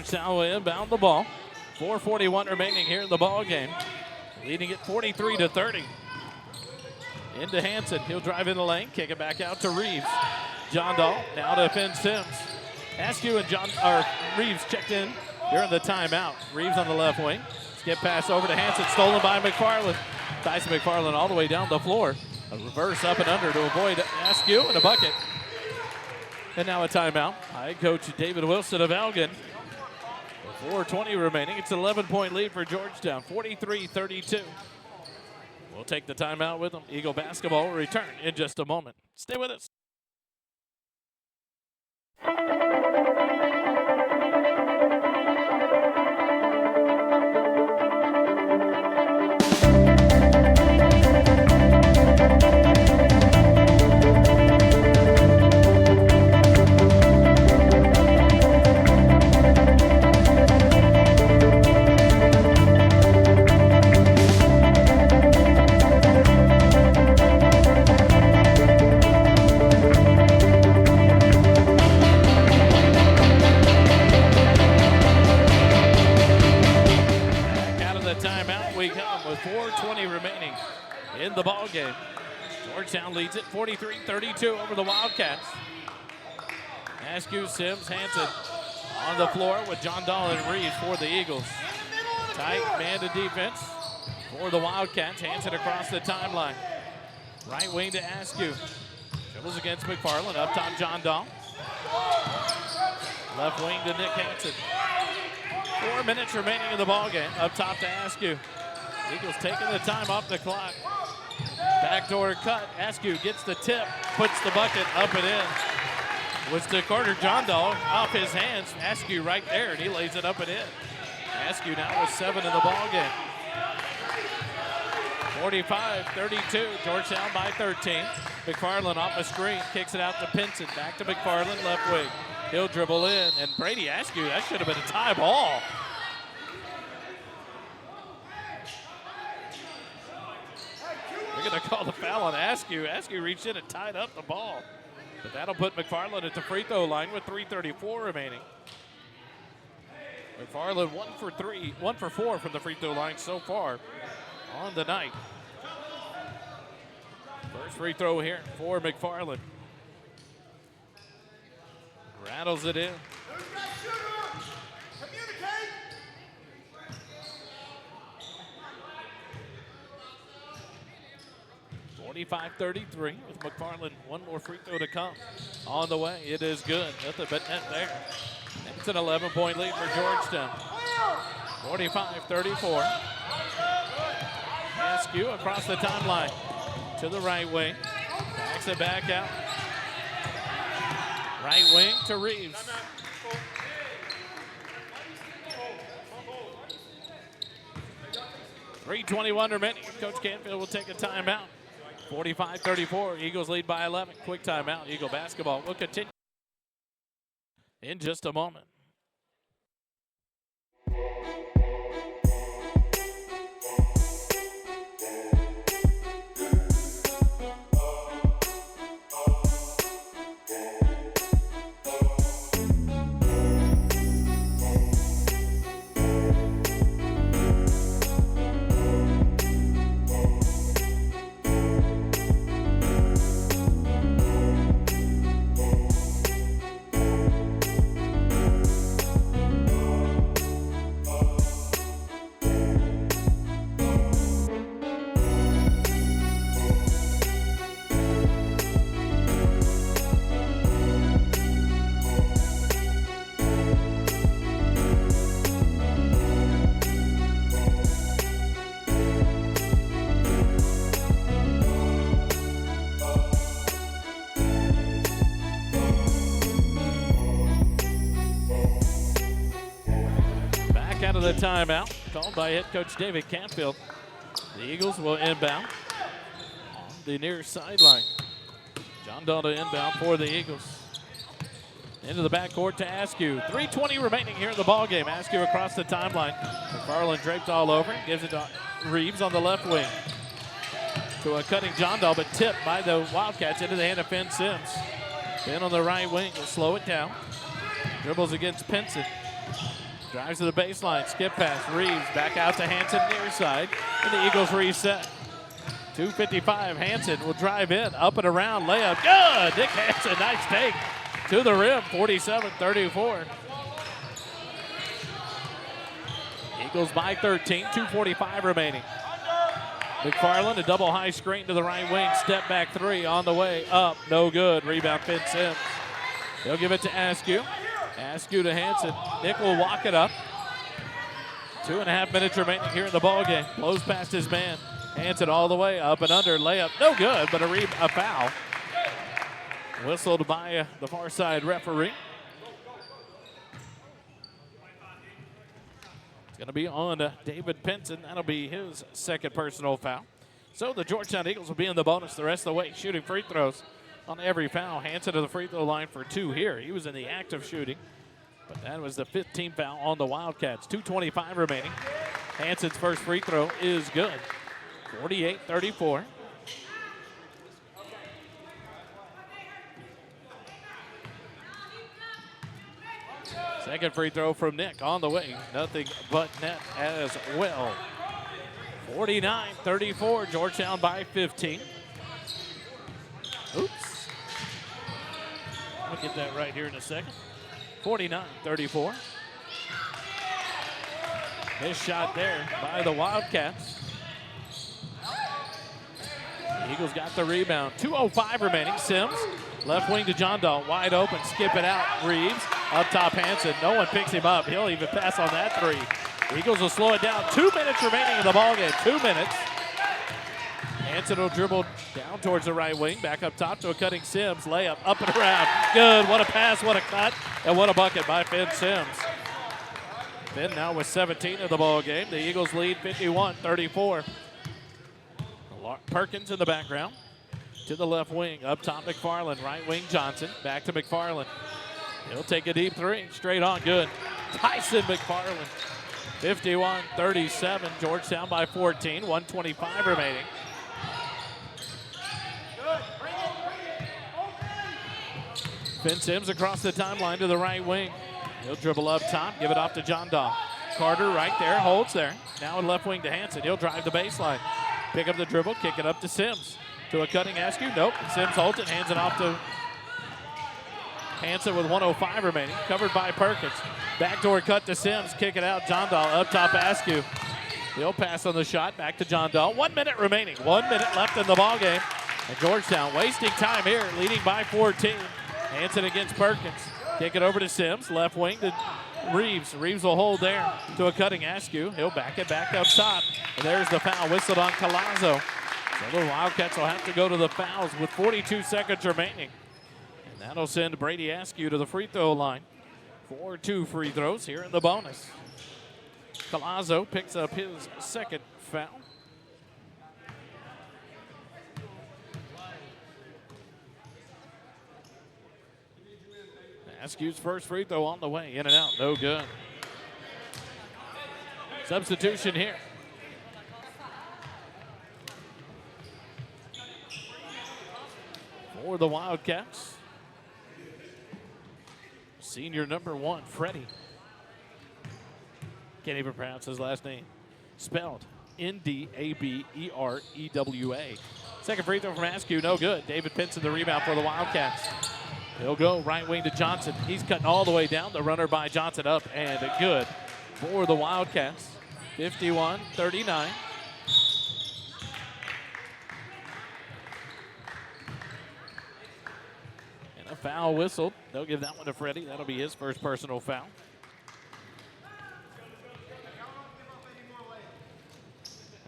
Speaker 1: Georgetown will inbound the ball. 4:41 remaining here in the ball game. Leading it 43-30. Into Hansen. He'll drive in the lane, kick it back out to Reeves. John Dahl now to defend Sims. Askew and Reeves checked in during the timeout. Reeves on the left wing. Skip pass over to Hansen, stolen by McFarland. Tyson McFarland all the way down the floor. A reverse up and under to avoid Askew and a bucket. And now a timeout. Head coach David Wilson of Elgin. 4:20 remaining. It's an 11-point lead for Georgetown, 43-32. We'll take the timeout with them. Eagle basketball will return in just a moment. Stay with us. In the ball game, Georgetown leads it 43-32 over the Wildcats. Askew, Sims, Hansen on the floor with John Dahl and Reeves for the Eagles. Tight man to defense for the Wildcats. Hansen across the timeline. Right wing to Askew. Dribbles against McFarland. Up top, John Dahl. Left wing to Nick Hansen. 4 minutes remaining in the ball game. Up top to Askew. Eagles taking the time off the clock. Backdoor cut. Askew gets the tip, puts the bucket up and in. Was to Carter John Dahl off his hands. Askew right there, and he lays it up and in. Askew now with 7 in the ball game. 45-32, Georgetown by 13. McFarland off a screen, kicks it out to Pinson. Back to McFarland, left wing. He'll dribble in, and Brady Askew, that should have been a tie ball. They're going to call the foul on Askew. Askew reached in and tied up the ball. But that'll put McFarland at the free throw line with 3:34 remaining. McFarland 1 for 4 from the free throw line so far on the night. First free throw here for McFarland. Rattles it in.
Speaker 4: Who's that shooter? Communicate.
Speaker 1: (45-33) with McFarland. One more free throw to come. On the way, it is good. Nothing but net there. It's an 11-point lead for Georgetown. 45-34. Askew across the timeline to the right wing. Backs it back out. Right wing to Reeves. .321 remaining. Coach Canfield will take a timeout. 45-34. Eagles lead by 11. Quick timeout. Eagle basketball will continue in just a moment. Out of the timeout called by head coach David Canfield. The Eagles will inbound on the near sideline. John Dahl to inbound for the Eagles. Into the backcourt to Askew. 3:20 remaining here in the ball game. Askew across the timeline. McFarland draped all over. Gives it to Reeves on the left wing. To a cutting John Dahl, but tipped by the Wildcats into the hand of Finn Sims. Finn on the right wing will slow it down. Dribbles against Pinson. Drives to the baseline, skip pass, Reeves back out to Hanson near side, and the Eagles reset. 2:55, Hanson will drive in, up and around, layup, good! Nick Hanson, nice take to the rim, 47-34. Eagles by 13, 2:45 remaining. McFarland, a double high screen to the right wing, step back three on the way, up, no good, rebound Finn Sims. They'll give it to Askew. Askew to Hanson. Nick will walk it up. 2.5 minutes remaining here in the ball game. Blows past his man. Hanson all the way up and under. Layup, no good, but a foul. Whistled by the far side referee. It's going to be on David Pinson. That'll be his second personal foul. So the Georgetown Eagles will be in the bonus the rest of the way, shooting free throws on every foul. Hanson to the free throw line for 2 here. He was in the act of shooting, but that was the 15th foul on the Wildcats. 2:25 remaining. Hanson's first free throw is good. 48-34. Second free throw from Nick on the way. Nothing but net as well. 49-34. Georgetown by 15. Oops. I'll get that right here in a second. 49-34. This shot there by the Wildcats. The Eagles got the rebound. 2:05 remaining. Sims, left wing to John Dahl, wide open, skip it out. Reeves, up top Hanson. No one picks him up. He'll even pass on that three. The Eagles will slow it down. 2 minutes remaining in the ballgame. 2 minutes. Hanson will dribble down towards the right wing, back up top to a cutting Sims. Layup, up and around. Good. What a pass, what a cut, and what a bucket by Finn Sims. in now with 17 of the ball game. The Eagles lead 51-34. Perkins in the background. To the left wing, up top McFarland, right wing Johnson, back to McFarland. He'll take a deep three, straight on, good. Tyson McFarland, 51-37, Georgetown by 14, 1:25 remaining. Finn Sims across the timeline to the right wing. He'll dribble up top, give it off to John Dahl. Carter right there, holds there. Now in left wing to Hanson, he'll drive the baseline. Pick up the dribble, kick it up to Sims. To a cutting Askew, nope. Sims holds it, hands it off to Hanson with 1:05 remaining. Covered by Perkins. Backdoor cut to Sims, kick it out. John Dahl up top Askew. He'll pass on the shot, back to John Dahl. 1 minute remaining, 1 minute left in the ball game. And Georgetown wasting time here, leading by 14. Hanson against Perkins. Kick it over to Sims, left wing to Reeves. Reeves will hold there to a cutting Askew. He'll back it back up top. And there's the foul whistled on Collazo. So the Wildcats will have to go to the fouls with 42 seconds remaining. And that'll send Brady Askew to the free throw line for 2 free throws here in the bonus. Collazo picks up his second foul. Askew's first free throw on the way, in and out, no good. Substitution here. For the Wildcats, senior number 1, Freddie. Can't even pronounce his last name. Spelled Ndabrewa. Second free throw from Askew, no good. David Pinson the rebound for the Wildcats. He'll go right wing to Johnson. He's cutting all the way down. The runner by Johnson up and good for the Wildcats. 51-39. And a foul whistled. They'll give that one to Freddie. That'll be his first personal foul.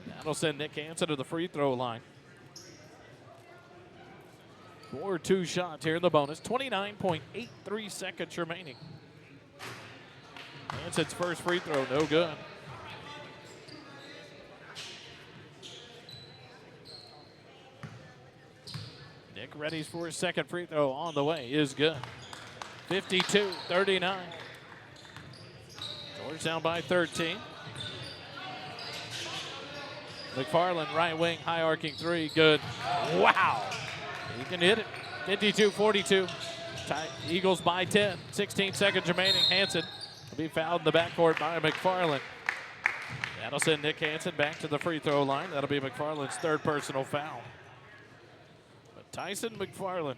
Speaker 1: And that'll send Nick Hansen to the free throw line. 4 2 shots here in the bonus. 29.83 seconds remaining. Hanson's first free throw, no good. Nick ready for his second free throw on the way, is good. 52-39. Georgetown by 13. McFarland, right wing, high arcing three, good. Wow. He can hit it. 52-42. Eagles by 10. 16 seconds remaining. Hanson will be fouled in the backcourt by McFarland. That'll send Nick Hanson back to the free throw line. That'll be McFarland's third personal foul. But Tyson McFarland.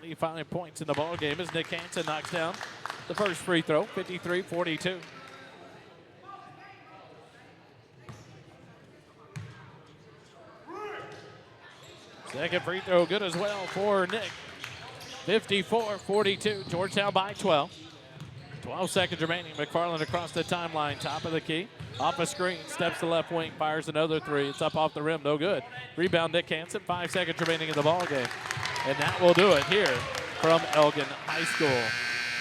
Speaker 1: .25 points in the ball game as Nick Hanson knocks down the first free throw. 53-42. Second free throw good as well for Nick. 54-42. Georgetown by 12. 12 seconds remaining. McFarland across the timeline, top of the key. Off a screen, steps to left wing, fires another three. It's up off the rim, no good. Rebound Nick Hansen, 5 seconds remaining in the ball game. And that will do it here from Elgin High School.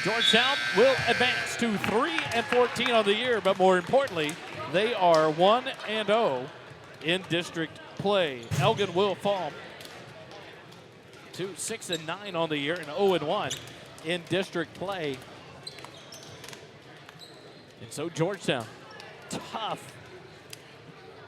Speaker 1: Georgetown will advance to 3-14 on the year, but more importantly, they are 1-0 in district play. Elgin will fall to 6-9 on the year and 0-1 in district play. And so Georgetown, tough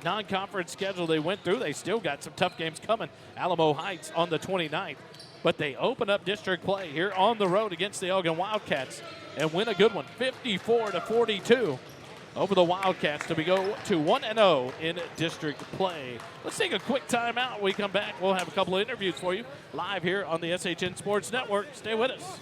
Speaker 1: non-conference schedule they went through. They still got some tough games coming. Alamo Heights on the 29th. But they open up district play here on the road against the Elgin Wildcats and win a good one, 54-42 over the Wildcats to go to 1-0 in district play. Let's take a quick timeout. When we come back, we'll have a couple of interviews for you live here on the SHN Sports Network. Stay with us.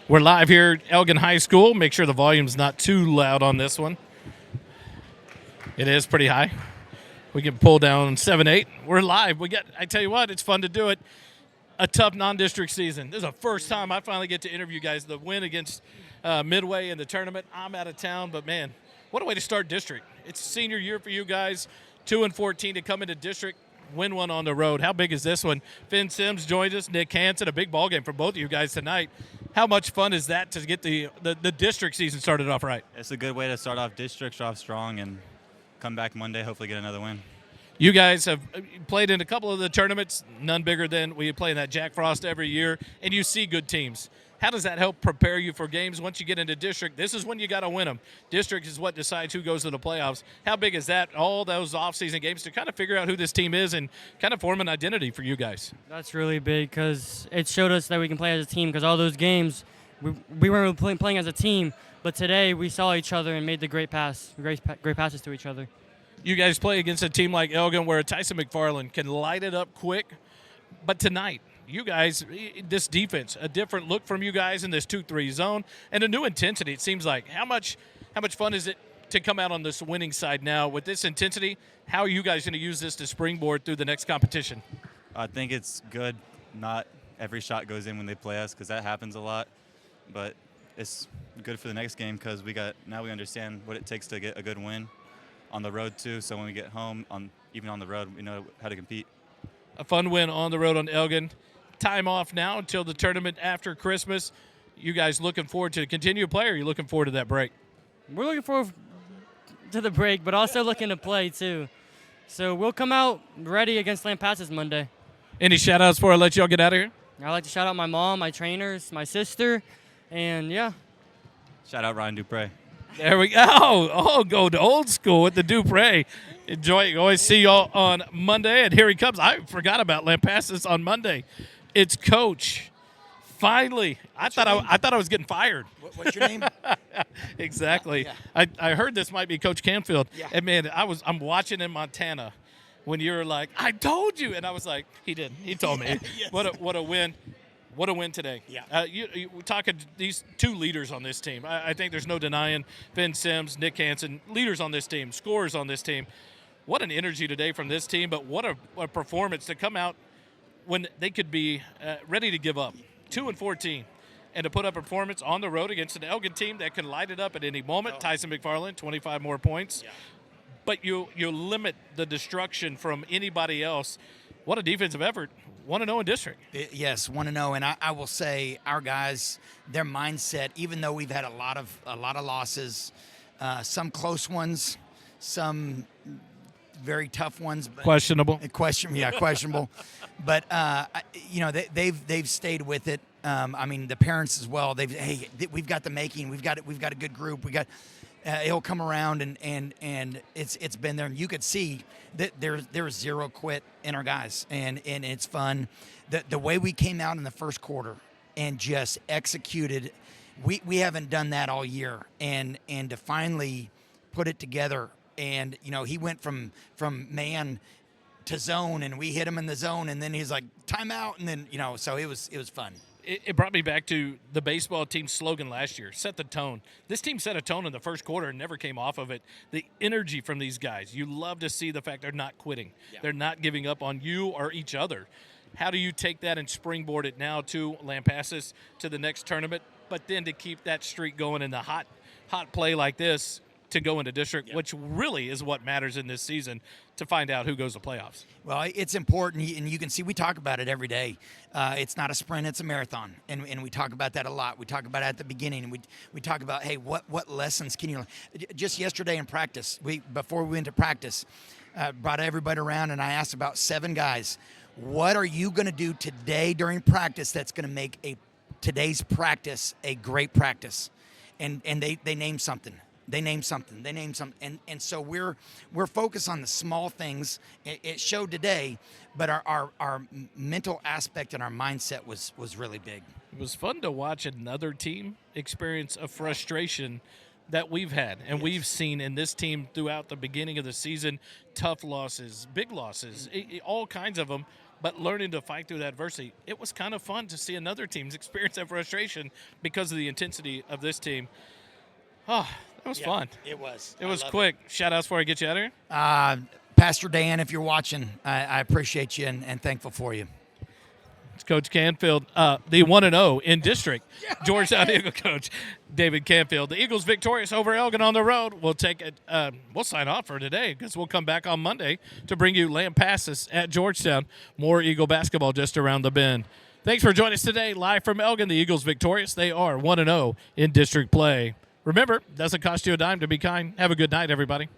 Speaker 1: We're live here at Elgin High School. Make sure the volume's not too loud on this one. It is pretty high. We can pull down 7-8. We're live. I tell you what, it's fun to do it. A tough non-district season. This is the first time I finally get to interview guys. The win against Midway in the tournament. I'm out of town, but man, what a way to start district. It's senior year for you guys. 2-14 to come into district, win one on the road. How big is this one? Finn Sims joined us, Nick Hansen, a big ball game for both of you guys tonight. How much fun is that to get the district season started off right?
Speaker 5: It's a good way to start off district, start off strong, and come back Monday, hopefully get another win.
Speaker 1: You guys have played in a couple of the tournaments, none bigger than we play in that Jack Frost every year, and you see good teams. How does that help prepare you for games once you get into district? This is when you got to win them. District is what decides who goes to the playoffs. How big is that, all those off-season games, to kind of figure out who this team is and kind of form an identity for you guys?
Speaker 6: That's really big because it showed us that we can play as a team, because all those games, we weren't really playing as a team, but today we saw each other and made the great passes to each other.
Speaker 1: You guys play against a team like Elgin where Tyson McFarland can light it up quick. But tonight, you guys, this defense, a different look from you guys in this 2-3 zone and a new intensity, it seems like. How much fun is it to come out on this winning side now with this intensity? How are you guys going to use this to springboard through the next competition?
Speaker 5: I think it's good. Not every shot goes in when they play us, because that happens a lot. But it's good for the next game because now we understand what it takes to get a good win on the road too. So when we get home, even on the road, we know how to compete.
Speaker 1: A fun win on the road on Elgin. Time off now until the tournament after Christmas. You guys looking forward to continue to play, or are you looking forward to that break?
Speaker 6: We're looking forward to the break, but also looking to play too. So we'll come out ready against Lampasas Monday. Any
Speaker 1: shout-outs before I let y'all get out of here?
Speaker 6: I'd like to shout out my mom, my trainers, my sister, and yeah.
Speaker 5: Shout out Ryan Dupre.
Speaker 1: There we go. Oh, go to old school with the Dupre. Enjoy it. Always see y'all on Monday. And here he comes. I forgot about Lampasas on Monday. It's Coach. Finally. I thought I was getting fired.
Speaker 7: What's your name?
Speaker 1: Exactly.
Speaker 7: Yeah.
Speaker 1: I heard this might be Coach Canfield.
Speaker 7: Yeah.
Speaker 1: And man, I'm watching in Montana when you were like, I told you. And I was like, he didn't. He told me.
Speaker 7: Yes.
Speaker 1: What a win. What a win today.
Speaker 7: Yeah.
Speaker 1: We're talking these two leaders on this team. I think there's no denying Finn Sims, Nick Hansen, leaders on this team, scorers on this team. What an energy today from this team, but what a performance to come out when they could be ready to give up. 2-14. And to put up a performance on the road against an Elgin team that can light it up at any moment. Tyson McFarland, 25 more points. Yeah. But you limit the destruction from anybody else. What a defensive effort. 1-0 in district.
Speaker 7: Yes, 1-0, and I will say our guys, their mindset. Even though we've had a lot of losses, some close ones, some very tough ones.
Speaker 1: Questionable.
Speaker 7: Questionable. But they've stayed with it. I mean, the parents as well. We've got the making. We've got a good group. We got. It'll come around, and it's been there, and you could see that there's zero quit in our guys, and it's fun. The way we came out in the first quarter and just executed, we haven't done that all year, and to finally put it together, and he went from man to zone, and we hit him in the zone, and then he's like timeout, and then so it was fun.
Speaker 1: It brought me back to the baseball team's slogan last year, set the tone. This team set a tone in the first quarter and never came off of it. The energy from these guys, you love to see the fact they're not quitting. Yeah. They're not giving up on you or each other. How do you take that and springboard it now to Lampasas, to the next tournament, but then to keep that streak going in the hot play like this to go into district, yeah, which really is what matters in this season to find out who goes to playoffs?
Speaker 7: Well, it's important, and you can see we talk about it every day. It's not a sprint, it's a marathon, and we talk about that a lot. We talk about it at the beginning, and we talk about, hey, what lessons can you learn? Just yesterday in practice, before we went to practice, brought everybody around, and I asked about 7 guys, what are you going to do today during practice that's going to make today's practice a great practice? And they named something. And so we're focused on the small things. It showed today, but our mental aspect and our mindset was really big.
Speaker 1: It was fun to watch another team experience a frustration that we've had and we've seen in this team throughout the beginning of the season. Tough losses, big losses, all kinds of them. but learning to fight through that adversity. It was kind of fun to see another team's experience that frustration because of the intensity of this team. Oh, that was fun.
Speaker 7: It was.
Speaker 1: It was quick. Shout-outs before I get you out of here.
Speaker 7: Pastor Dan, if you're watching, I appreciate you and thankful for you.
Speaker 1: It's Coach Canfield, the 1-0 in district. Georgetown Eagle coach David Canfield. The Eagles victorious over Elgin on the road. We'll take it. We'll sign off for today because we'll come back on Monday to bring you Lamb Passes at Georgetown. More Eagle basketball just around the bend. Thanks for joining us today, live from Elgin. The Eagles victorious. They are 1-0 in district play. Remember, doesn't cost you a dime to be kind. Have a good night, everybody.